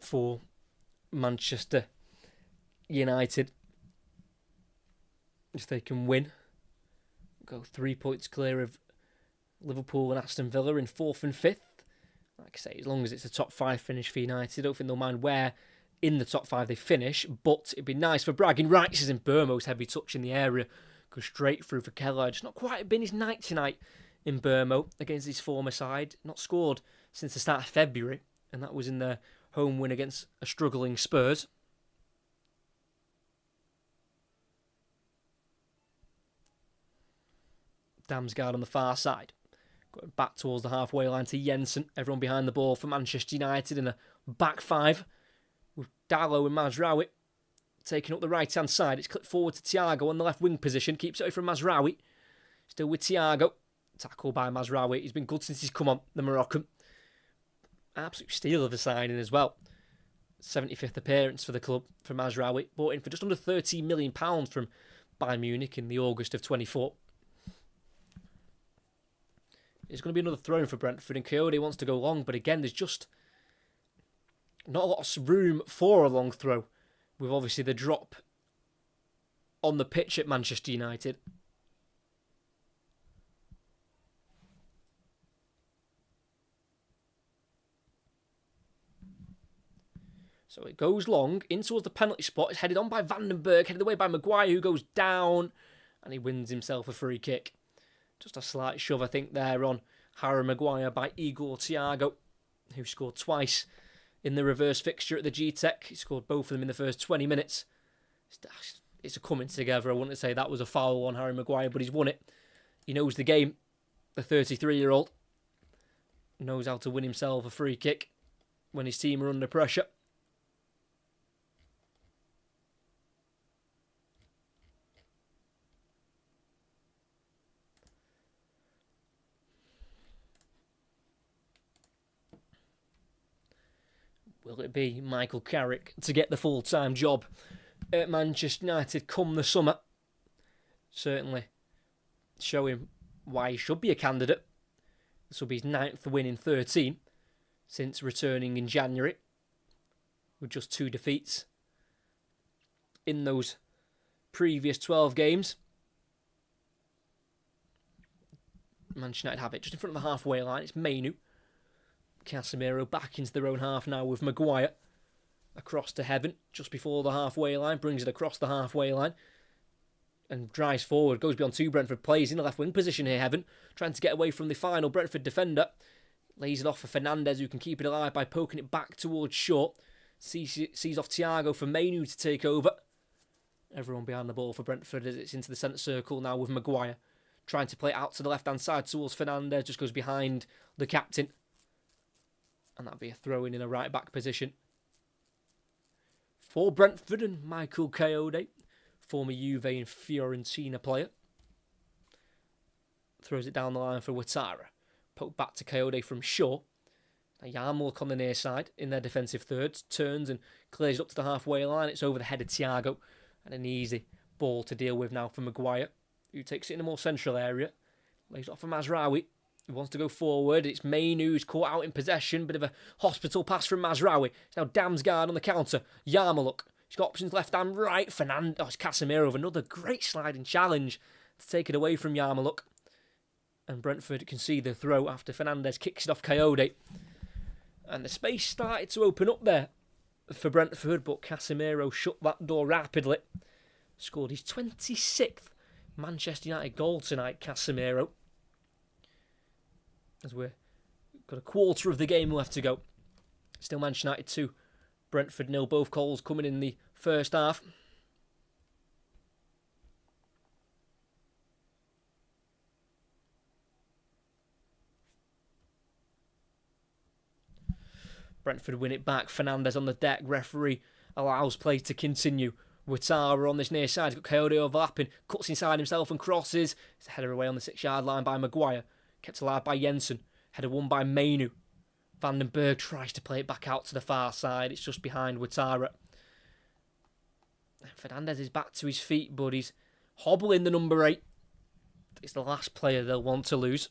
For Manchester United, if they can win, go 3 points clear of Liverpool and Aston Villa in 4th and 5th. Like I say, as long as it's a top 5 finish for United, I don't think they'll mind where in the top 5 they finish, but it'd be nice for bragging rights as in Burmo's heavy touch in the area. Go straight through for Keller. It's not quite been his night tonight in Burmo against his former side. Not scored since the start of February, and that was in the home win against a struggling Spurs. Damsgaard on the far side. Going back towards the halfway line to Jensen. Everyone behind the ball for Manchester United in a back 5. With Dalot and Mazraoui taking up the right-hand side. It's clipped forward to Thiago on the left wing position. Keeps it away from Mazraoui. Still with Thiago. Tackled by Mazraoui. He's been good since he's come on, the Moroccan. Absolute steal of the signing as well. 75th appearance for the club for Mazraoui. Bought in for just under £13 million from Bayern Munich in the August of 24. It's going to be another throw-in for Brentford, and Coyote wants to go long, but again, there's just not a lot of room for a long throw, with obviously the drop on the pitch at Manchester United. So it goes long, in towards the penalty spot. It's headed on by Vandenberg, headed away by Maguire, who goes down, and he wins himself a free kick. Just a slight shove, I think, there on Harry Maguire by Igor Thiago, who scored twice in the reverse fixture at the G-Tech. He scored both of them in the first 20 minutes. It's a coming together. I wouldn't say that was a foul on Harry Maguire, but he's won it. He knows the game. The 33-year-old knows how to win himself a free kick when his team are under pressure. Will it be Michael Carrick to get the full-time job at Manchester United come the summer? Certainly showing why he should be a candidate. This will be his 9th win in 13 since returning in January, with just 2 defeats in those previous 12 games. Manchester United have it just in front of the halfway line. It's Mainu. Casemiro back into their own half now with Maguire across to Heaven just before the halfway line, brings it across the halfway line and drives forward, goes beyond 2 Brentford players in the left wing position here. Heaven trying to get away from the final Brentford defender, lays it off for Fernandez, who can keep it alive by poking it back towards Shaw. Sees off Thiago for Mainu to take over. Everyone behind the ball for Brentford as it's into the centre circle now with Maguire trying to play it out to the left hand side towards Fernandez, just goes behind the captain. And that'll be a throw in a right back position for Brentford and Michael Coyote, former Juve and Fiorentina player. Throws it down the line for Ouattara. Poked back to Coyote from Shaw. Yarmouk on the near side in their defensive thirds. Turns and clears it up to the halfway line. It's over the head of Thiago. And an easy ball to deal with now for Maguire, who takes it in a more central area. Lays it off for Mazraoui, who wants to go forward. It's Main who's caught out in possession. Bit of a hospital pass from Mazraoui. It's now Damsgaard on the counter. Yarmouk. He's got options left and right. Fernando. Oh, it's Casemiro with another great sliding challenge to take it away from Yarmouk. And Brentford can see the throw after Fernandez kicks it off Coyote. And the space started to open up there for Brentford, but Casemiro shut that door rapidly. Scored his 26th Manchester United goal tonight, Casemiro. As we've got a quarter of the game left to go. Still Manchester United 2, Brentford 0. Both goals coming in the first half. Brentford win it back. Fernandez on the deck. Referee allows play to continue. Ouattara on this near side. He's got Coyote overlapping. Cuts inside himself and crosses. It's a header away on the 6-yard line by Maguire. Kept alive by Jensen. Header won by Mainu. Vandenberg tries to play it back out to the far side. It's just behind Ouattara. Fernandez is back to his feet, but he's hobbling the number 8. It's the last player they'll want to lose.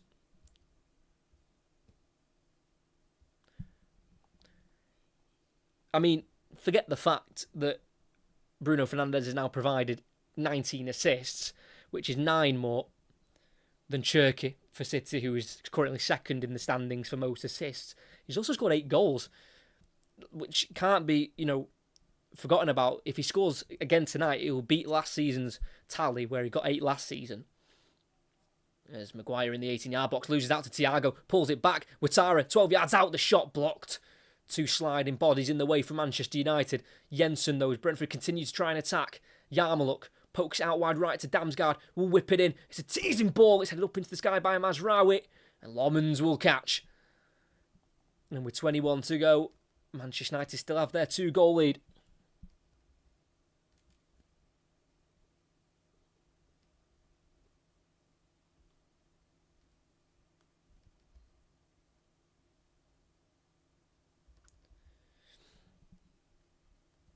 I mean, forget the fact that Bruno Fernandes has now provided 19 assists, which is 9 more than Cherki for City, who is currently second in the standings for most assists. He's also scored 8 goals, which can't be, forgotten about. If he scores again tonight, he will beat last season's tally, where he got 8 last season. As Maguire in the 18-yard box loses out to Thiago, pulls it back. Ouattara, 12 yards out, the shot blocked. 2 sliding bodies in the way for Manchester United. Jensen, though, as Brentford continue to try and attack. Yarmouk pokes it out wide right to Damsgaard. Will whip it in. It's a teasing ball. It's headed up into the sky by Mazraoui. And Lomans will catch. And with 21 to go, Manchester United still have their 2-goal lead.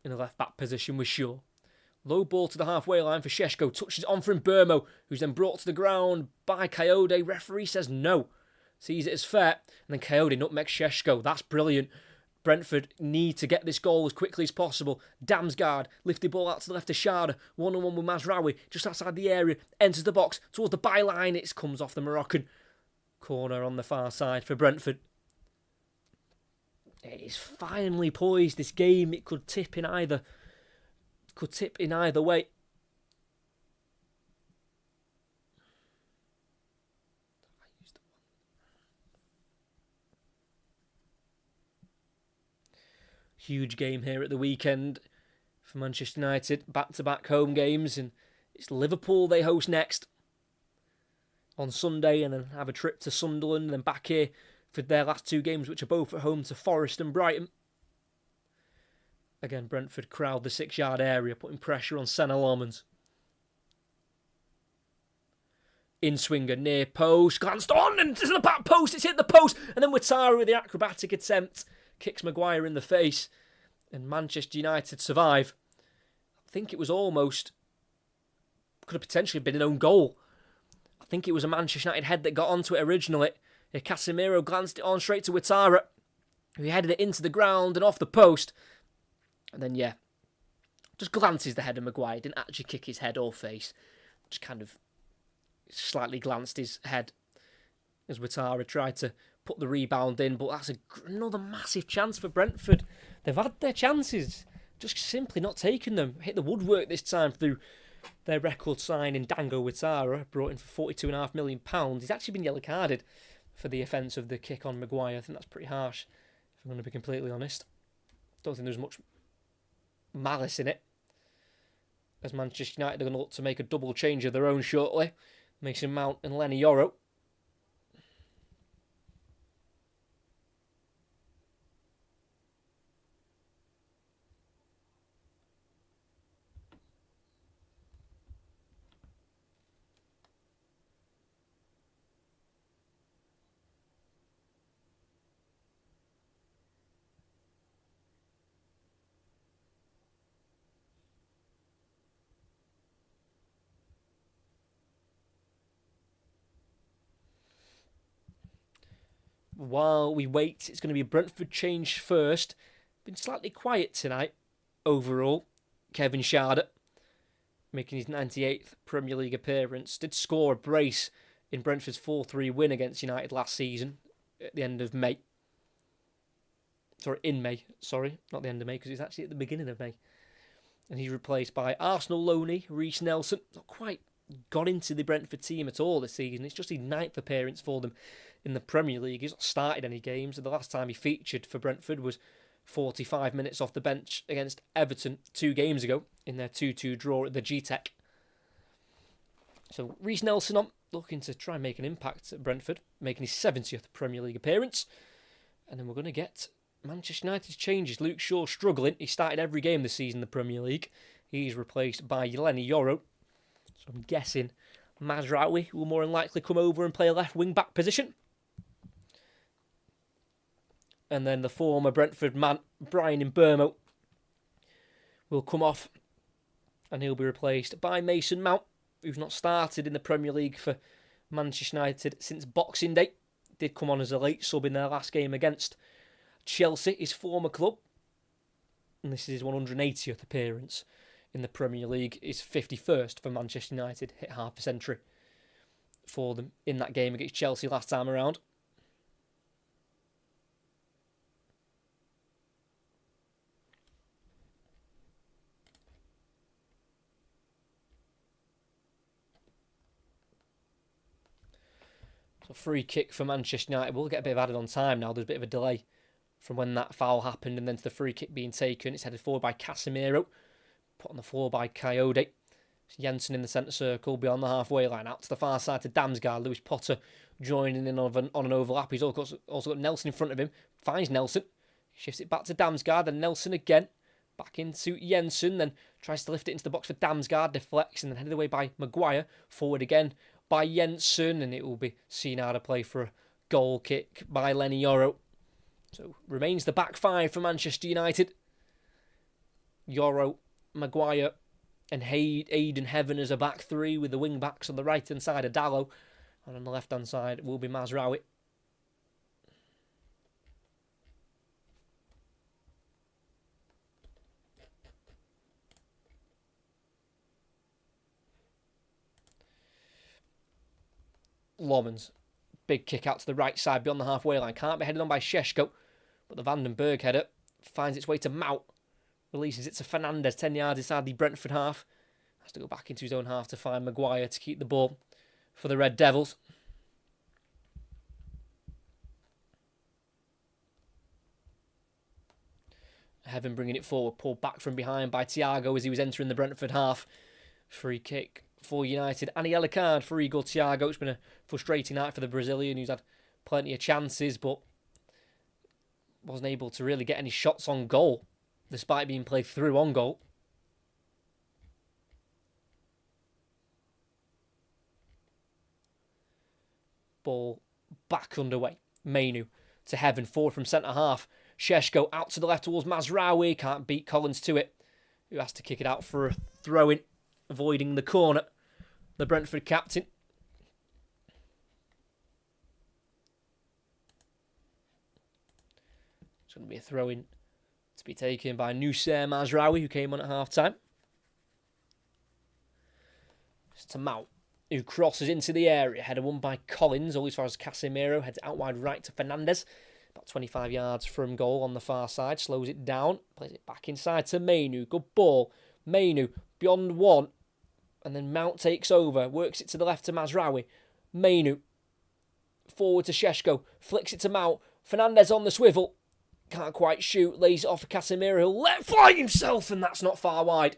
In the left-back position with Shaw. Low ball to the halfway line for Šeško. Touches it on from Burmo, who's then brought to the ground by Coyote. Referee says no. Sees it as fair. And then Coyote nutmegs Šeško. That's brilliant. Brentford need to get this goal as quickly as possible. Damsgaard lifted ball out to the left of Sharda. 1-on-1 with Mazraoui. Just outside the area. Enters the box towards the byline. It comes off the Moroccan. Corner on the far side for Brentford. It is finely poised, this game. It could tip in either way. Huge game here at the weekend for Manchester United. Back-to-back home games, and it's Liverpool they host next on Sunday, and then have a trip to Sunderland, and then back here for their last 2 games, which are both at home to Forest and Brighton. Again, Brentford crowd the 6-yard area, putting pressure on Senna Lomans. In-swinger near post, glanced on, and it's in the back post, it's hit the post, and then Ouattara with the acrobatic attempt kicks Maguire in the face, and Manchester United survive. I think it was almost, could have potentially been an own goal. I think it was a Manchester United head that got onto it originally. Casemiro glanced it on straight to Ouattara, who headed it into the ground and off the post. And then, just glances the head of Maguire. Didn't actually kick his head or face. Just kind of slightly glanced his head as Ouattara tried to put the rebound in. But that's another massive chance for Brentford. They've had their chances, just simply not taken them. Hit the woodwork this time through their record signing Dango Ouattara, brought in for £42.5 million. He's actually been yellow carded for the offence of the kick on Maguire. I think that's pretty harsh, if I'm going to be completely honest. Don't think there's much malice in it, as Manchester United are going to look to make a double change of their own shortly. Mason Mount and Lenny Yoro. While we wait, it's going to be a Brentford change first. Been slightly quiet tonight overall. Kevin Schade, making his 98th Premier League appearance, did score a brace in Brentford's 4-3 win against United last season at the end of May. In May, not the end of May, because it's actually at the beginning of May. And he's replaced by Arsenal loanee Reece Nelson. Not quite got into the Brentford team at all this season. It's just his 9th appearance for them in the Premier League. He's not started any games, and the last time he featured for Brentford was 45 minutes off the bench against Everton 2 games ago in their 2-2 draw at the G-Tech. So Reece Nelson on, looking to try and make an impact at Brentford, making his 70th Premier League appearance. And then we're going to get Manchester United's changes. Luke Shaw struggling. He started every game this season in the Premier League. He's replaced by Lenny Yoro. So I'm guessing Mazraoui will more than likely come over and play a left wing-back position. And then the former Brentford man, Brian Mbeumo, will come off, and he'll be replaced by Mason Mount, who's not started in the Premier League for Manchester United since Boxing Day. Did come on as a late sub in their last game against Chelsea, his former club. And this is his 180th appearance in the Premier League. His 51st for Manchester United. Hit half a century for them in that game against Chelsea last time around. So free kick for Manchester United. We'll get a bit of added on time now. There's a bit of a delay from when that foul happened and then to the free kick being taken. It's headed forward by Casemiro. Put on the floor by Coyote. Jensen in the centre circle beyond the halfway line. Out to the far side to Damsgaard. Lewis Potter joining in on an overlap. He's also got Nelson in front of him. Finds Nelson. Shifts it back to Damsgaard. And Nelson again. Back into Jensen. Then tries to lift it into the box for Damsgaard. Deflects and then headed away by Maguire. Forward again by Jensen. And it will be seen out of play for a goal kick by Lenny Yoro. So remains the back five for Manchester United. Yoro, Maguire and Aidan Heaven as a back three, with the wing backs on the right hand side of Dallo, and on the left hand side will be Mazraoui. Lomans, big kick out to the right side beyond the halfway line, can't be headed on by Šeško, but the Vandenberg header finds its way to Mount. Releases it to Fernandez, 10 yards inside the Brentford half. Has to go back into his own half to find Maguire to keep the ball for the Red Devils. Heaven bringing it forward, pulled back from behind by Thiago as he was entering the Brentford half. Free kick for United and a yellow card for Igor Thiago. It's been a frustrating night for the Brazilian, who's had plenty of chances but wasn't able to really get any shots on goal, despite being played through on goal. Ball back underway. Mainu to Heaven, forward from centre half. Sheshko out to the left towards Mazraoui. Can't beat Collins to it, who has to kick it out for a throw-in, avoiding the corner. The Brentford captain. It's going to be a throw-in to be taken by Noussair Mazraoui, who came on at half-time. It's to Mount, who crosses into the area. Header won by Collins, all as far as Casemiro. Heads out wide right to Fernandes. About 25 yards from goal on the far side. Slows it down. Plays it back inside to Mainu. Good ball. Mainu beyond one. And then Mount takes over. Works it to the left to Mazraoui. Mainu. Forward to Sheshko. Flicks it to Mount. Fernandes on the swivel. Can't quite shoot. Lays it off for Casemiro. He'll let fly himself, and that's not far wide.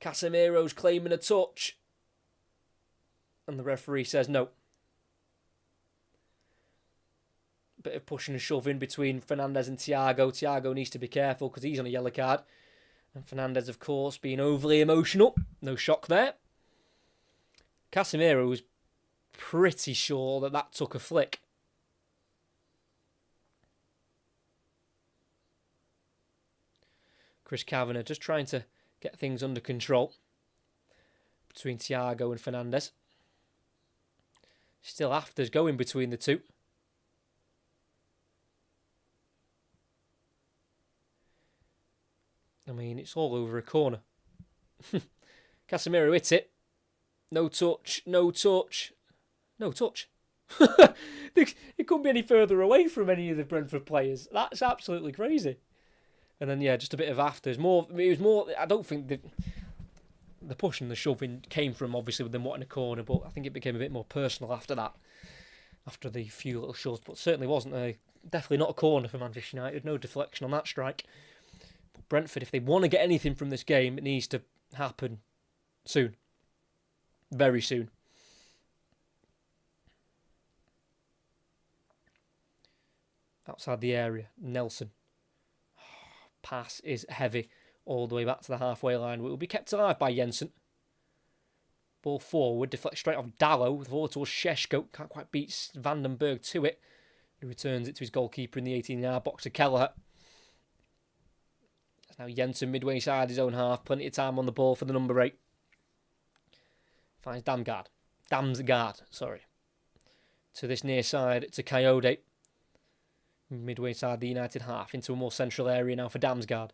Casemiro's claiming a touch. And the referee says no. Bit of pushing and shoving between Fernandes and Thiago. Thiago needs to be careful because he's on a yellow card. And Fernandes, of course, being overly emotional. No shock there. Casemiro was pretty sure that took a flick. Chris Kavanagh just trying to get things under control between Thiago and Fernandes. Still afters going between the two. I mean, it's all over a corner. Casemiro hits it. No touch, no touch, no touch. It couldn't be any further away from any of the Brentford players. That's absolutely crazy. And then, yeah, just a bit of after. It was more. I don't think the push and the shoving came from, obviously, with them wanting a corner, but I think it became a bit more personal after that. After the few little shoves, but certainly wasn't definitely not a corner for Manchester United. No deflection on that strike. But Brentford, if they want to get anything from this game, it needs to happen soon. Very soon. Outside the area, Nelson. Pass is heavy all the way back to the halfway line. It will be kept alive by Jensen. Ball forward, deflects straight off Dallo, forward towards Sheshko. Can't quite beat Vandenberg to it. He returns it to his goalkeeper in the 18-yard box to Kelleher. Now Jensen midway side his own half. Plenty of time on the ball for the number 8. Finds Damsgaard, to this near side to Coyote. Midway side the United half into a more central area now for Damsgaard.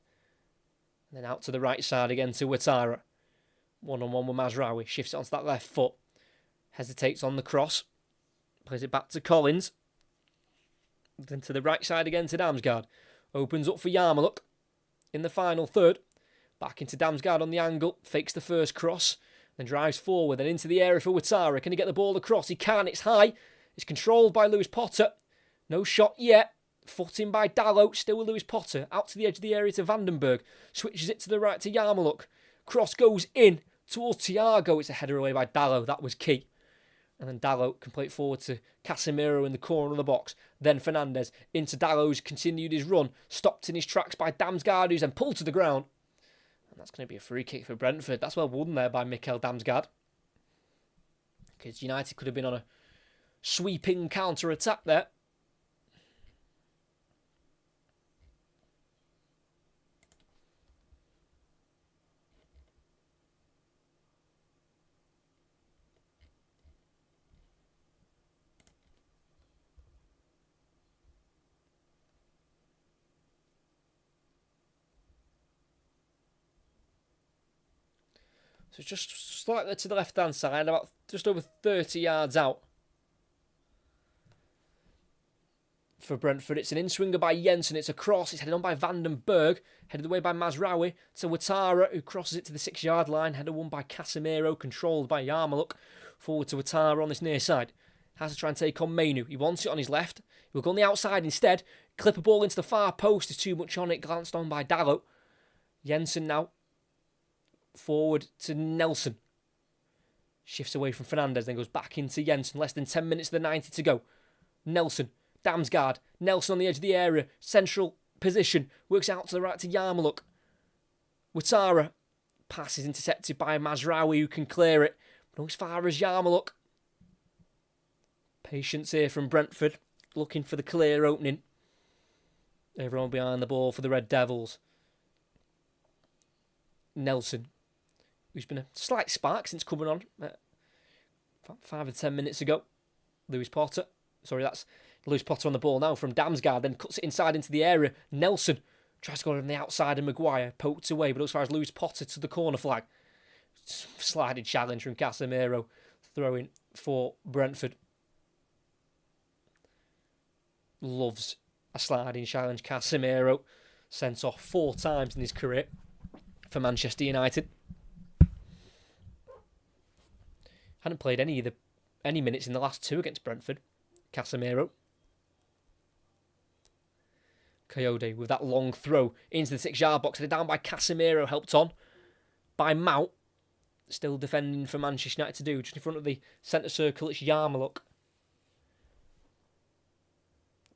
And then out to the right side again to Ouattara. One-on-one with Mazraoui. Shifts it onto that left foot. Hesitates on the cross. Plays it back to Collins. Then to the right side again to Damsgaard. Opens up for Yarmouk in the final third. Back into Damsgaard on the angle. Fakes the first cross. Then drives forward and into the area for Ouattara. Can he get the ball across? He can. It's high. It's controlled by Lewis Potter. No shot yet. Foot in by Dallo, still with Lewis Potter. Out to the edge of the area to Vandenberg. Switches it to the right to Yarmouk. Cross goes in towards Thiago. It's a header away by Dallo. That was key. And then Dallo can play it forward to Casemiro in the corner of the box. Then Fernandes into Dallo, who's continued his run. Stopped in his tracks by Damsgaard, who's then pulled to the ground. And that's going to be a free kick for Brentford. That's well won there by Mikel Damsgaard. Because United could have been on a sweeping counter-attack there. So it's just slightly to the left-hand side, about just over 30 yards out for Brentford. It's an in-swinger by Jensen. It's a cross. It's headed on by Vandenberg. Headed away by Mazraoui to Ouattara, who crosses it to the 6-yard line. Header won by Casemiro, controlled by Yarmouk. Forward to Ouattara on this near side. Has to try and take on Mainu. He wants it on his left. He'll go on the outside instead. Clip a ball into the far post. There's too much on it. Glanced on by Dallo. Jensen now. Forward to Nelson. Shifts away from Fernandes, then goes back into Jensen. Less than 10 minutes of the 90 to go. Nelson. Damsgaard. Nelson on the edge of the area. Central position. Works out to the right to Yarmouk. Ouattara. Pass is intercepted by Mazraoui, who can clear it. But not as far as Yarmouk. Patience here from Brentford. Looking for the clear opening. Everyone behind the ball for the Red Devils. Nelson, who's been a slight spark since coming on 5 or 10 minutes ago. Lewis Potter on the ball now from Damsgaard, then cuts it inside into the area. Nelson tries to go on the outside, and Maguire poked away, but as far as Lewis Potter to the corner flag. Sliding challenge from Casemiro, throwing for Brentford. Loves a sliding challenge. Casemiro sent off 4 times in his career for Manchester United. Hadn't played any minutes in the last 2 against Brentford. Casemiro. Coyote with that long throw into the 6-yard box. They're down by Casemiro, helped on by Mount. Still defending for Manchester United to do. Just in front of the centre circle, it's Yarmouk.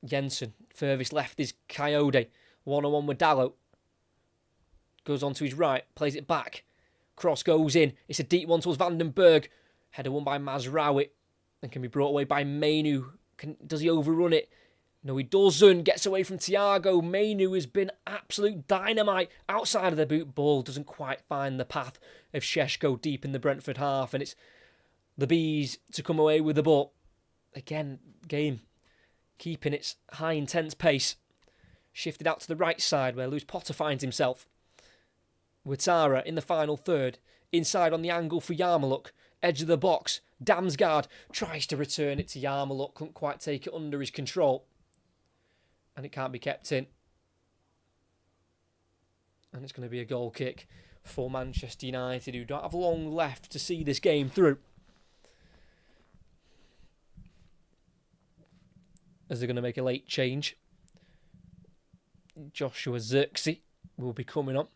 Jensen, furthest left is Coyote. 1-on-1 with Dalot. Goes on to his right, plays it back. Cross goes in. It's a deep one towards Vandenberg. Header won by Mazraoui. And can be brought away by Mainu. Does he overrun it? No, he doesn't. Gets away from Thiago. Mainu has been absolute dynamite. Outside of the boot, ball doesn't quite find the path of Šeško deep in the Brentford half. And it's the Bees to come away with the ball. Again, game keeping its high intense pace. Shifted out to the right side where Lewis Potter finds himself. Ouattara in the final third. Inside on the angle for Yarmouk. Edge of the box. Damsgaard tries to return it to Yarmouk. Couldn't quite take it under his control. And it can't be kept in. And it's going to be a goal kick for Manchester United, who don't have long left to see this game through. As they're going to make a late change. Joshua Zirkzee will be coming on.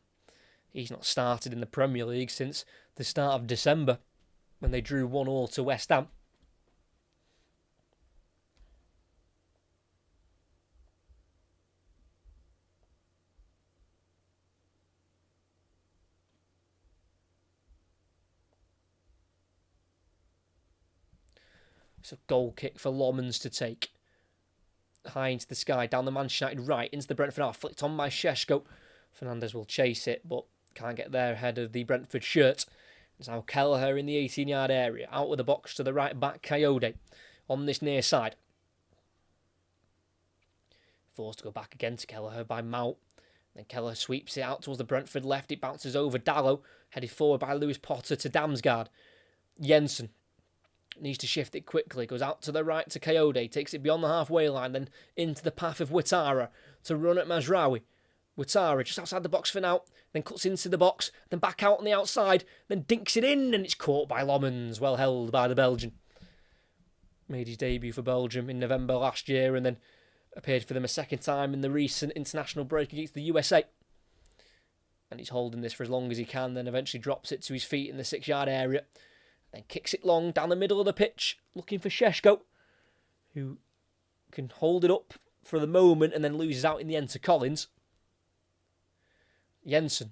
He's not started in the Premier League since the start of December, when they drew 1-1 to West Ham. It's a goal kick for Lomans to take. High into the sky, down the Manchester United right, into the Brentford half, flicked on by Šeško. Fernandes will chase it, but can't get there ahead of the Brentford shirt. It's now Kelleher in the 18-yard area, out with the box to the right back, Coyote on this near side. Forced to go back again to Kelleher by Mount. Then Kelleher sweeps it out towards the Brentford left, it bounces over Dalot, headed forward by Lewis Potter to Damsgaard. Jensen needs to shift it quickly, goes out to the right to Coyote, takes it beyond the halfway line, then into the path of Ouattara to run at Mazraoui. Ouattara just outside the box for now, then cuts into the box, then back out on the outside, then dinks it in, and it's caught by Lomans, well held by the Belgian. Made his debut for Belgium in November last year, and then appeared for them a second time in the recent international break against the USA. And he's holding this for as long as he can, then eventually drops it to his feet in the 6-yard area. Then kicks it long down the middle of the pitch, looking for Šeško, who can hold it up for the moment and then loses out in the end to Collins. Jensen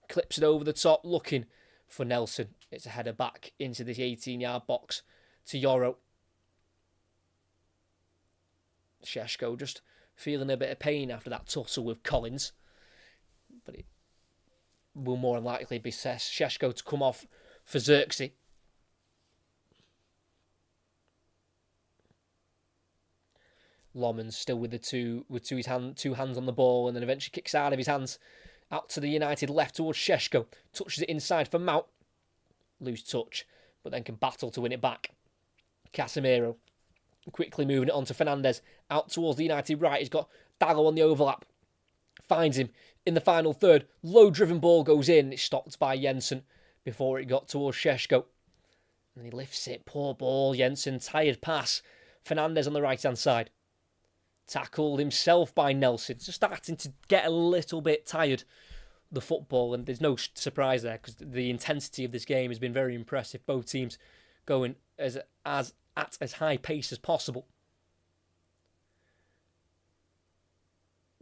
clips it over the top, looking for Nelson. It's a header back into the 18-yard box to Yoro. Šeško just feeling a bit of pain after that tussle with Collins. But it will more than likely be Šeško to come off for Zirkzee. Lomans still with the two hands on the ball, and then eventually kicks out of his hands out to the United left towards Šeško. Touches it inside for Mount. Loose touch, but then can battle to win it back. Casemiro quickly moving it on to Fernandes. Out towards the United right. He's got Dalot on the overlap. Finds him in the final third. Low driven ball goes in. It's stopped by Jensen before it got towards Šeško. And he lifts it. Poor ball, Jensen. Tired pass. Fernandes on the right hand side. Tackled himself by Nelson. Just starting to get a little bit tired, the football, and there's no surprise there because the intensity of this game has been very impressive. Both teams going at as high pace as possible.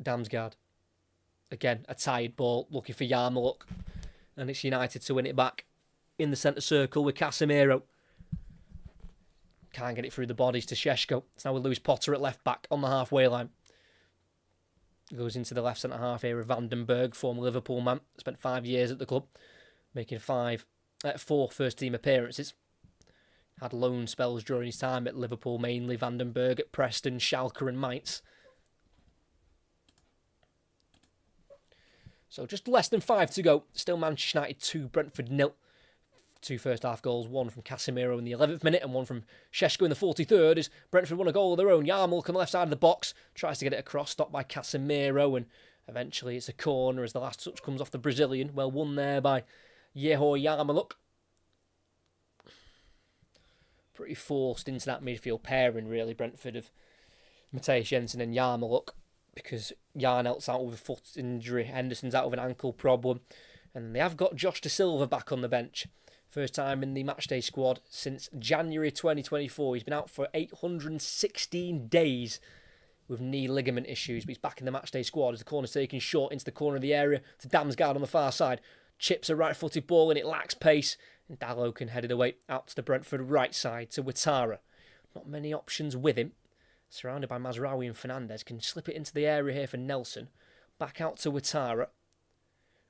Damsgaard. Again, a tired ball, looking for Yarmouk. And it's United to win it back in the centre circle with Casemiro. Can't get it through the bodies to Šeško. It's now with Lewis Potter at left back on the halfway line. Goes into the left centre-half here of Vandenberg, former Liverpool man. Spent 5 years at the club, making 4 first-team appearances. Had loan spells during his time at Liverpool, mainly Vandenberg at Preston, Schalke and Mainz. So just less than 5 to go. Still Manchester United 2, Brentford 0. 2 first-half goals, one from Casemiro in the 11th minute and one from Šeško in the 43rd, as Brentford won a goal of their own. Yarmouk on the left side of the box, tries to get it across, stopped by Casemiro, and eventually it's a corner as the last touch comes off the Brazilian. Well won there by Yeho Yarmouk. Pretty forced into that midfield pairing, really, Brentford, of Matthäus Jensen and Yarmouk, because Yarnelt's out with a foot injury, Henderson's out with an ankle problem, and they have got Josh De Silva back on the bench. First time in the matchday squad since January 2024. He's been out for 816 days with knee ligament issues, but he's back in the matchday squad as the corner's taken short into the corner of the area to Damsgaard on the far side. Chips a right-footed ball and it lacks pace, and Dalot can head it away out to the Brentford right side to Ouattara. Not many options with him. Surrounded by Mazraoui and Fernandes, can slip it into the area here for Nelson. Back out to Ouattara.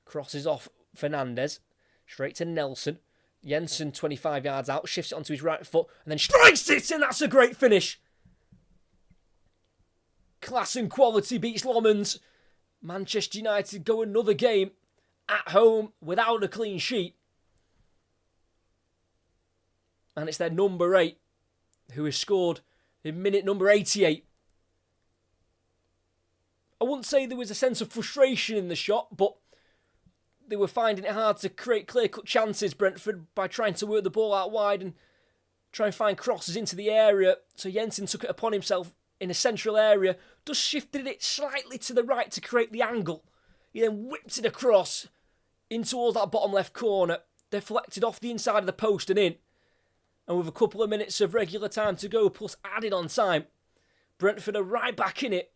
Crosses off Fernandes. Straight to Nelson. Jensen 25 yards out, shifts it onto his right foot, and then strikes it, and that's a great finish. Class and quality beats Lomans. Manchester United go another game at home without a clean sheet. And it's their number 8 who has scored in minute number 88. I wouldn't say there was a sense of frustration in the shot, but they were finding it hard to create clear-cut chances, Brentford, by trying to work the ball out wide and try and find crosses into the area. So Jensen took it upon himself in a central area, just shifted it slightly to the right to create the angle. He then whipped it across in towards that bottom left corner, deflected off the inside of the post and in. And with a couple of minutes of regular time to go, plus added on time, Brentford are right back in it.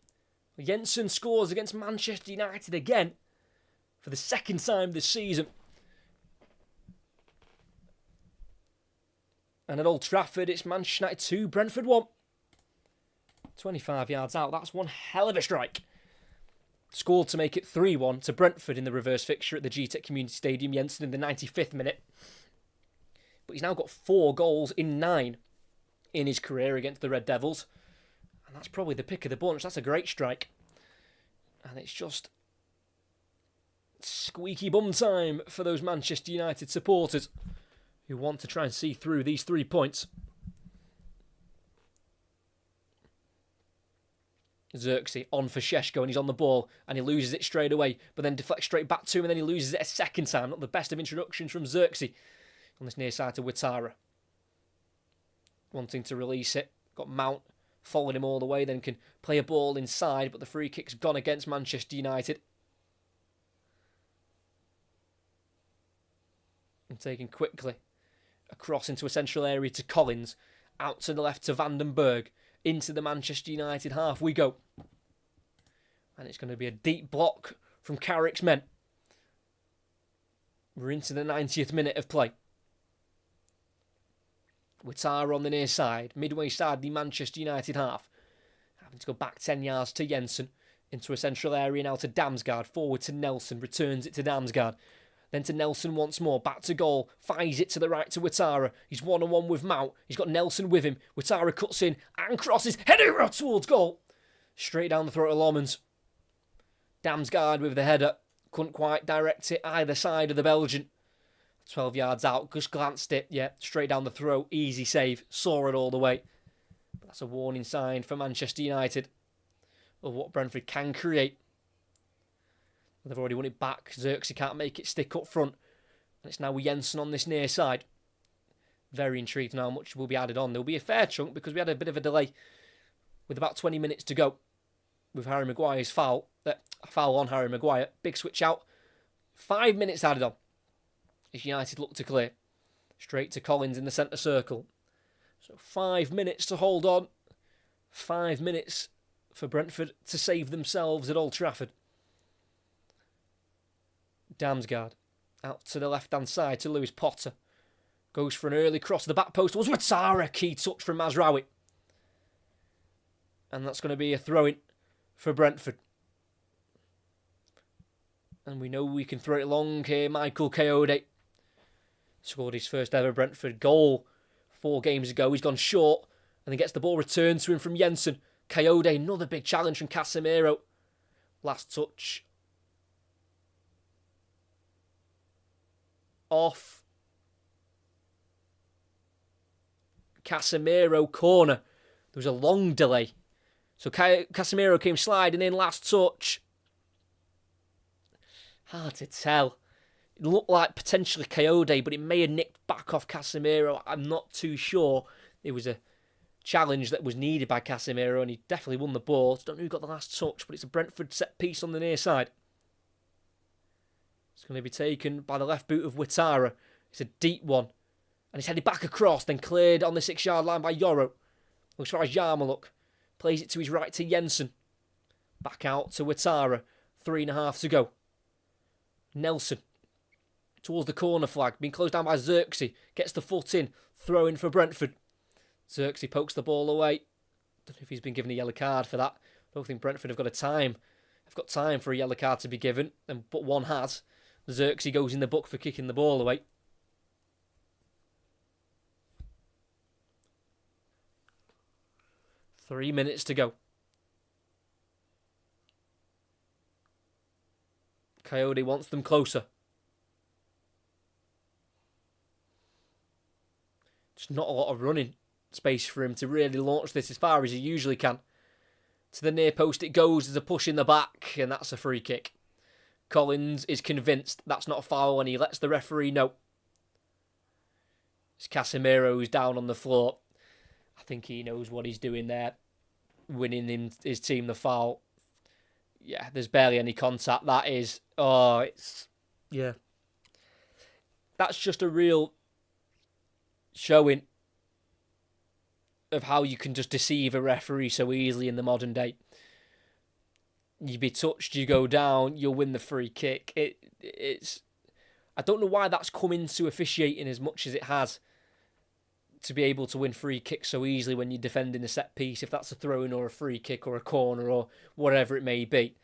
Jensen scores against Manchester United again for the second time this season. And at Old Trafford, it's Manchester United 2, Brentford 1. 25 yards out, that's one hell of a strike. Scored to make it 3-1 to Brentford in the reverse fixture at the GTEC Community Stadium. Jensen in the 95th minute. But he's now got 4 goals in 9 in his career against the Red Devils. And that's probably the pick of the bunch. That's a great strike. And it's just squeaky bum time for those Manchester United supporters who want to try and see through these 3 points. Xerxes on for Šeško and he's on the ball and he loses it straight away, but then deflects straight back to him and then he loses it a second time. Not the best of introductions from Xerxes on this near side to Ouattara. Wanting to release it. Got Mount following him all the way, then can play a ball inside, but the free kick's gone against Manchester United. And taken quickly across into a central area to Collins. Out to the left to Vandenberg. Into the Manchester United half we go. And it's going to be a deep block from Carrick's men. We're into the 90th minute of play. Ouattara on the near side. Midway side, the Manchester United half. Having to go back 10 yards to Jensen. Into a central area now to Damsgaard. Forward to Nelson. Returns it to Damsgaard. Then to Nelson once more. Back to goal. Fires it to the right to Ouattara. He's 1-on-1 with Mount. He's got Nelson with him. Ouattara cuts in and crosses. Header towards goal. Straight down the throat of Lomans. Damsgaard with the header. Couldn't quite direct it either side of the Belgian. 12 yards out. Just glanced it. Yeah, straight down the throat. Easy save. Saw it all the way. But that's a warning sign for Manchester United of what Brentford can create. They've already won it back. Xerxes can't make it stick up front. And it's now with Jensen on this near side. Very intrigued now how much will be added on. There'll be a fair chunk because we had a bit of a delay with about 20 minutes to go with Harry Maguire's foul. Foul on Harry Maguire. Big switch out. 5 minutes added on. As United look to clear. Straight to Collins in the centre circle. So 5 minutes to hold on. 5 minutes for Brentford to save themselves at Old Trafford. Damsgaard out to the left-hand side to Lewis Potter. Goes for an early cross to the back post. Was Ouattara. Key touch from Mazraoui. And that's going to be a throw-in for Brentford. And we know we can throw it long here. Michael Coyote scored his first ever Brentford goal 4 games ago. He's gone short and then gets the ball returned to him from Jensen. Coyote, another big challenge from Casemiro. Last touch. Off. Casemiro, corner. There was a long delay. So Casemiro came sliding in, last touch. Hard to tell. It looked like potentially Coyote, but it may have nicked back off Casemiro. I'm not too sure. It was a challenge that was needed by Casemiro, and he definitely won the ball. Don't know who got the last touch, but it's a Brentford set piece on the near side. It's going to be taken by the left boot of Ouattara. It's a deep one. And it's headed back across, then cleared on the 6-yard line by Yoro. Looks for Yarmaluk. Plays it to his right to Jensen. Back out to Ouattara. 3.5 to go. Nelson. Towards the corner flag. Being closed down by Xerxes. Gets the foot in. Throw in for Brentford. Xerxes pokes the ball away. Don't know if he's been given a yellow card for that. Don't think Brentford have got time for a yellow card to be given, but one has. Xerxes goes in the book for kicking the ball away. Three minutes to go. Coyote wants them closer. Just not a lot of running space for him to really launch this as far as he usually can. To the near post it goes. There's a push in the back, and that's a free kick. Collins is convinced that's not a foul, and he lets the referee know. It's Casemiro who's down on the floor. I think he knows what he's doing there. Winning his team the foul. Yeah, there's barely any contact. That is... Oh, it's... Yeah. That's just a real showing of how you can just deceive a referee so easily in the modern day. You be touched, you go down, you'll win the free kick. It's... I don't know why that's come into officiating as much as it has, to be able to win free kicks so easily when you're defending a set piece, if that's a throw-in or a free kick or a corner or whatever it may be.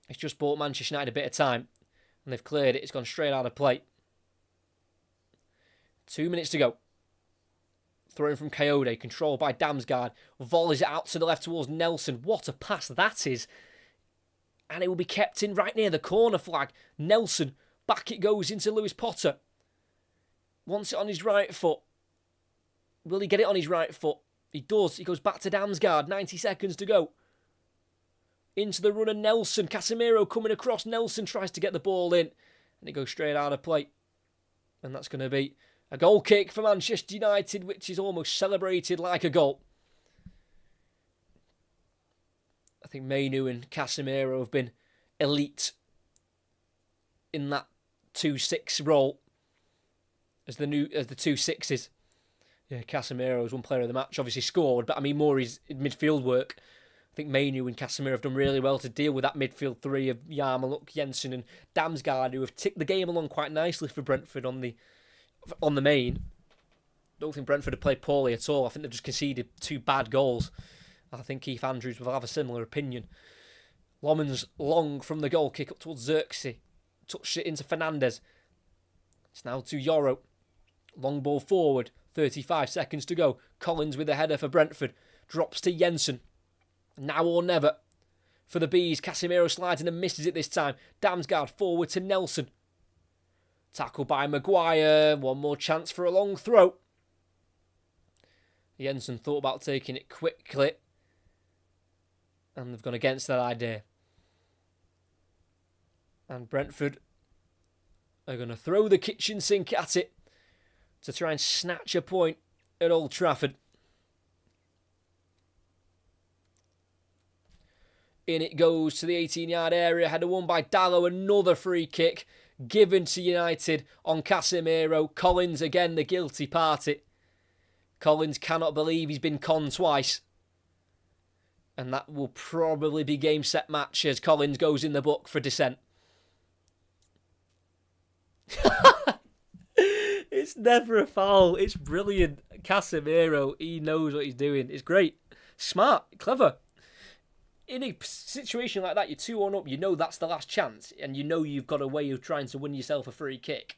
It's just bought Manchester United a bit of time, and they've cleared it. It's gone straight out of play. 2 minutes to go. Thrown from Coyote, controlled by Damsgaard. Volleys it out to the left towards Nelson. What a pass that is. And it will be kept in right near the corner flag. Nelson, back it goes into Lewis Potter. Wants it on his right foot. Will he get it on his right foot? He does. He goes back to Damsgaard. 90 seconds to go. Into the runner, Nelson. Casemiro coming across. Nelson tries to get the ball in. And it goes straight out of play. And that's going to be a goal kick for Manchester United, which is almost celebrated like a goal. I think Mainu and Casemiro have been elite in that 2-6 role as the 2 sixes. Yeah, Casemiro was one player of the match, obviously scored, but I mean more his midfield work. I think Mainu and Casemiro have done really well to deal with that midfield three of Yarmaluk, Jensen and Damsgaard, who have ticked the game along quite nicely for Brentford on the main. Don't think Brentford have played poorly at all. I think they've just conceded 2 bad goals. I think Keith Andrews will have a similar opinion. Lomans long from the goal kick up towards Xerxes. Touched it into Fernandez. It's now to Yoro. Long ball forward. 35 seconds to go. Collins with a header for Brentford. Drops to Jensen. Now or never. For the Bees, Casemiro slides in and misses it this time. Damsgaard forward to Nelson. Tackled by Maguire. One more chance for a long throw. Jensen thought about taking it quickly. And they've gone against that idea. And Brentford are going to throw the kitchen sink at it to try and snatch a point at Old Trafford. In it goes to the 18-yard area. Header won by Dallo. Another free kick given to United on Casemiro. Collins again the guilty party. Collins cannot believe he's been conned twice. And that will probably be game, set, match as Collins goes in the book for dissent. It's never a foul. It's brilliant. Casemiro, he knows what he's doing. It's great. Smart. Clever. in a situation like that, you're 2-1 up, you know that's the last chance, and you know you've got a way of trying to win yourself a free kick.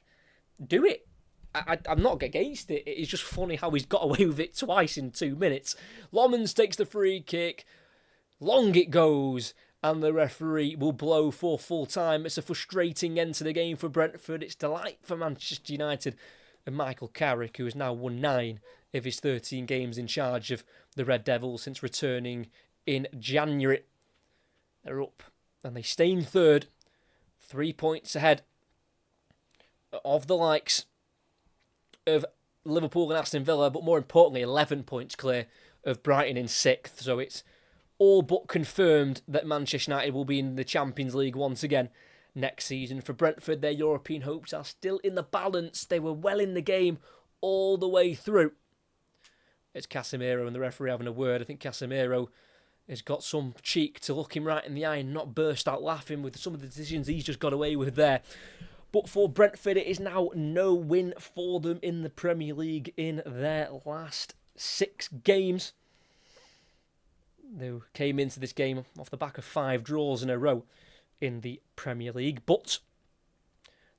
Do it. I'm not against it. It's just funny how he's got away with it twice in 2 minutes. Lomans takes the free kick. Long it goes, and the referee will blow for full time. It's a frustrating end to the game for Brentford. It's delight for Manchester United and Michael Carrick, who has now won 9 of his 13 games in charge of the Red Devils since returning in January. They're up, and they stay in third, 3 points ahead of the likes of Liverpool and Aston Villa, but more importantly, 11 points clear of Brighton in 6th. So it's all but confirmed that Manchester United will be in the Champions League once again next season. For Brentford, their European hopes are still in the balance. They were well in the game all the way through. It's Casemiro and the referee having a word. I think Casemiro has got some cheek to look him right in the eye and not burst out laughing with some of the decisions he's just got away with there. But for Brentford, it is now no win for them in the Premier League in their last 6 games. They came into this game off the back of 5 draws in a row in the Premier League, but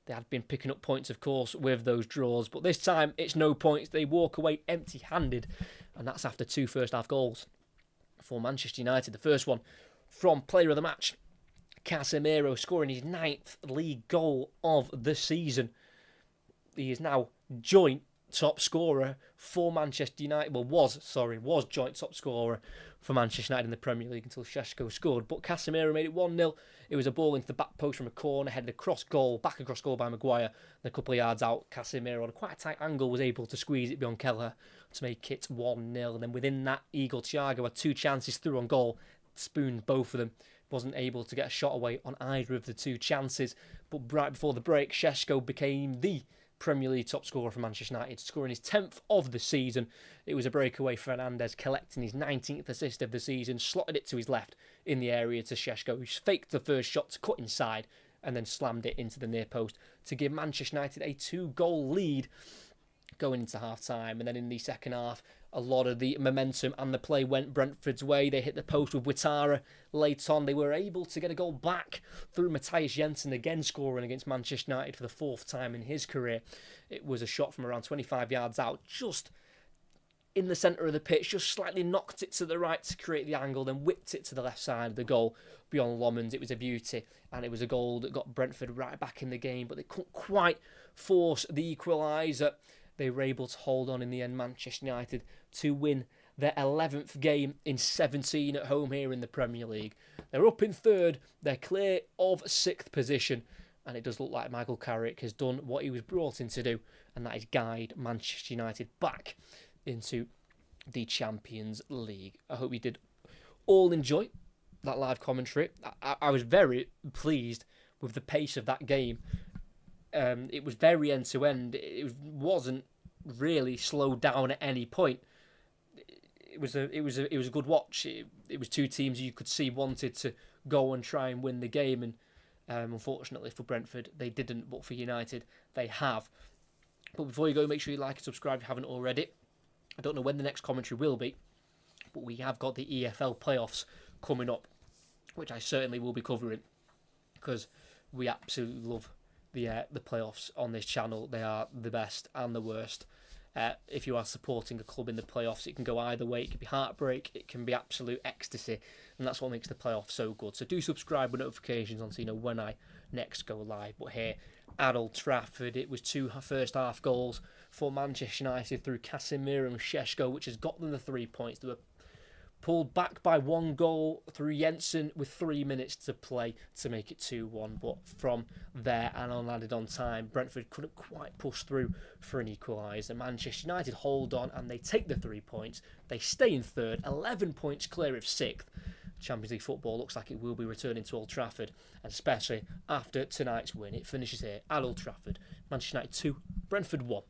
they had been picking up points, of course, with those draws. But this time, it's no points. They walk away empty-handed, and that's after 2 first-half goals for Manchester United. The first one from player of the match, Casemiro, scoring his 9th league goal of the season. He is now joint top scorer for Manchester United. Well, was joint top scorer for Manchester United in the Premier League until Šeško scored. But Casemiro made it 1-0. It was a ball into the back post from a corner, headed across goal, back across goal by Maguire. And a couple of yards out, Casemiro on a quite a tight angle was able to squeeze it beyond Kelleher to make it 1-0. And then within that, Igor Thiago had 2 chances through on goal, spooned both of them. Wasn't able to get a shot away on either of the 2 chances. But right before the break, Šeško became the Premier League top scorer for Manchester United, scoring his 10th of the season. It was a breakaway for Fernandes, collecting his 19th assist of the season, slotted it to his left in the area to Šeško, who faked the first shot to cut inside and then slammed it into the near post to give Manchester United a 2-goal lead going into half-time. And then in the second half, a lot of the momentum and the play went Brentford's way. They hit the post with Ouattara late on. They were able to get a goal back through Matthias Jensen, again scoring against Manchester United for the 4th time in his career. It was a shot from around 25 yards out, just in the centre of the pitch, just slightly knocked it to the right to create the angle, then whipped it to the left side of the goal beyond Lomans. It was a beauty, and it was a goal that got Brentford right back in the game, but they couldn't quite force the equaliser. They were able to hold on in the end, Manchester United, to win their 11th game in 17 at home here in the Premier League. They're up in 3rd, they're clear of 6th position, and it does look like Michael Carrick has done what he was brought in to do, and that is guide Manchester United back into the Champions League. I hope you did all enjoy that live commentary. I was very pleased with the pace of that game. It was very end-to-end. It wasn't really slowed down at any point. It was a good watch. It was 2 teams you could see wanted to go and try and win the game, and unfortunately for Brentford they didn't, but for United they have. But before you go, make sure you like and subscribe if you haven't already. I don't know when the next commentary will be, but we have got the EFL playoffs coming up, which I certainly will be covering, because we absolutely love the playoffs on this channel. They are the best and the worst. If you are supporting a club in the playoffs, it can go either way. It can be heartbreak, it can be absolute ecstasy, and that's what makes the playoffs so good. So do subscribe with notifications on so you know when I next go live. But here at Old Trafford, it was 2 first half goals for Manchester United through Casemiro and Šeško, which has got them the 3 points. They were pulled back by 1 goal through Jensen with 3 minutes to play to make it 2-1. But from there and on added on time, Brentford couldn't quite push through for an equaliser. Manchester United hold on and they take the 3 points. They stay in 3rd, 11 points clear of 6th. Champions League football looks like it will be returning to Old Trafford, and especially after tonight's win. It finishes here at Old Trafford. Manchester United 2, Brentford 1.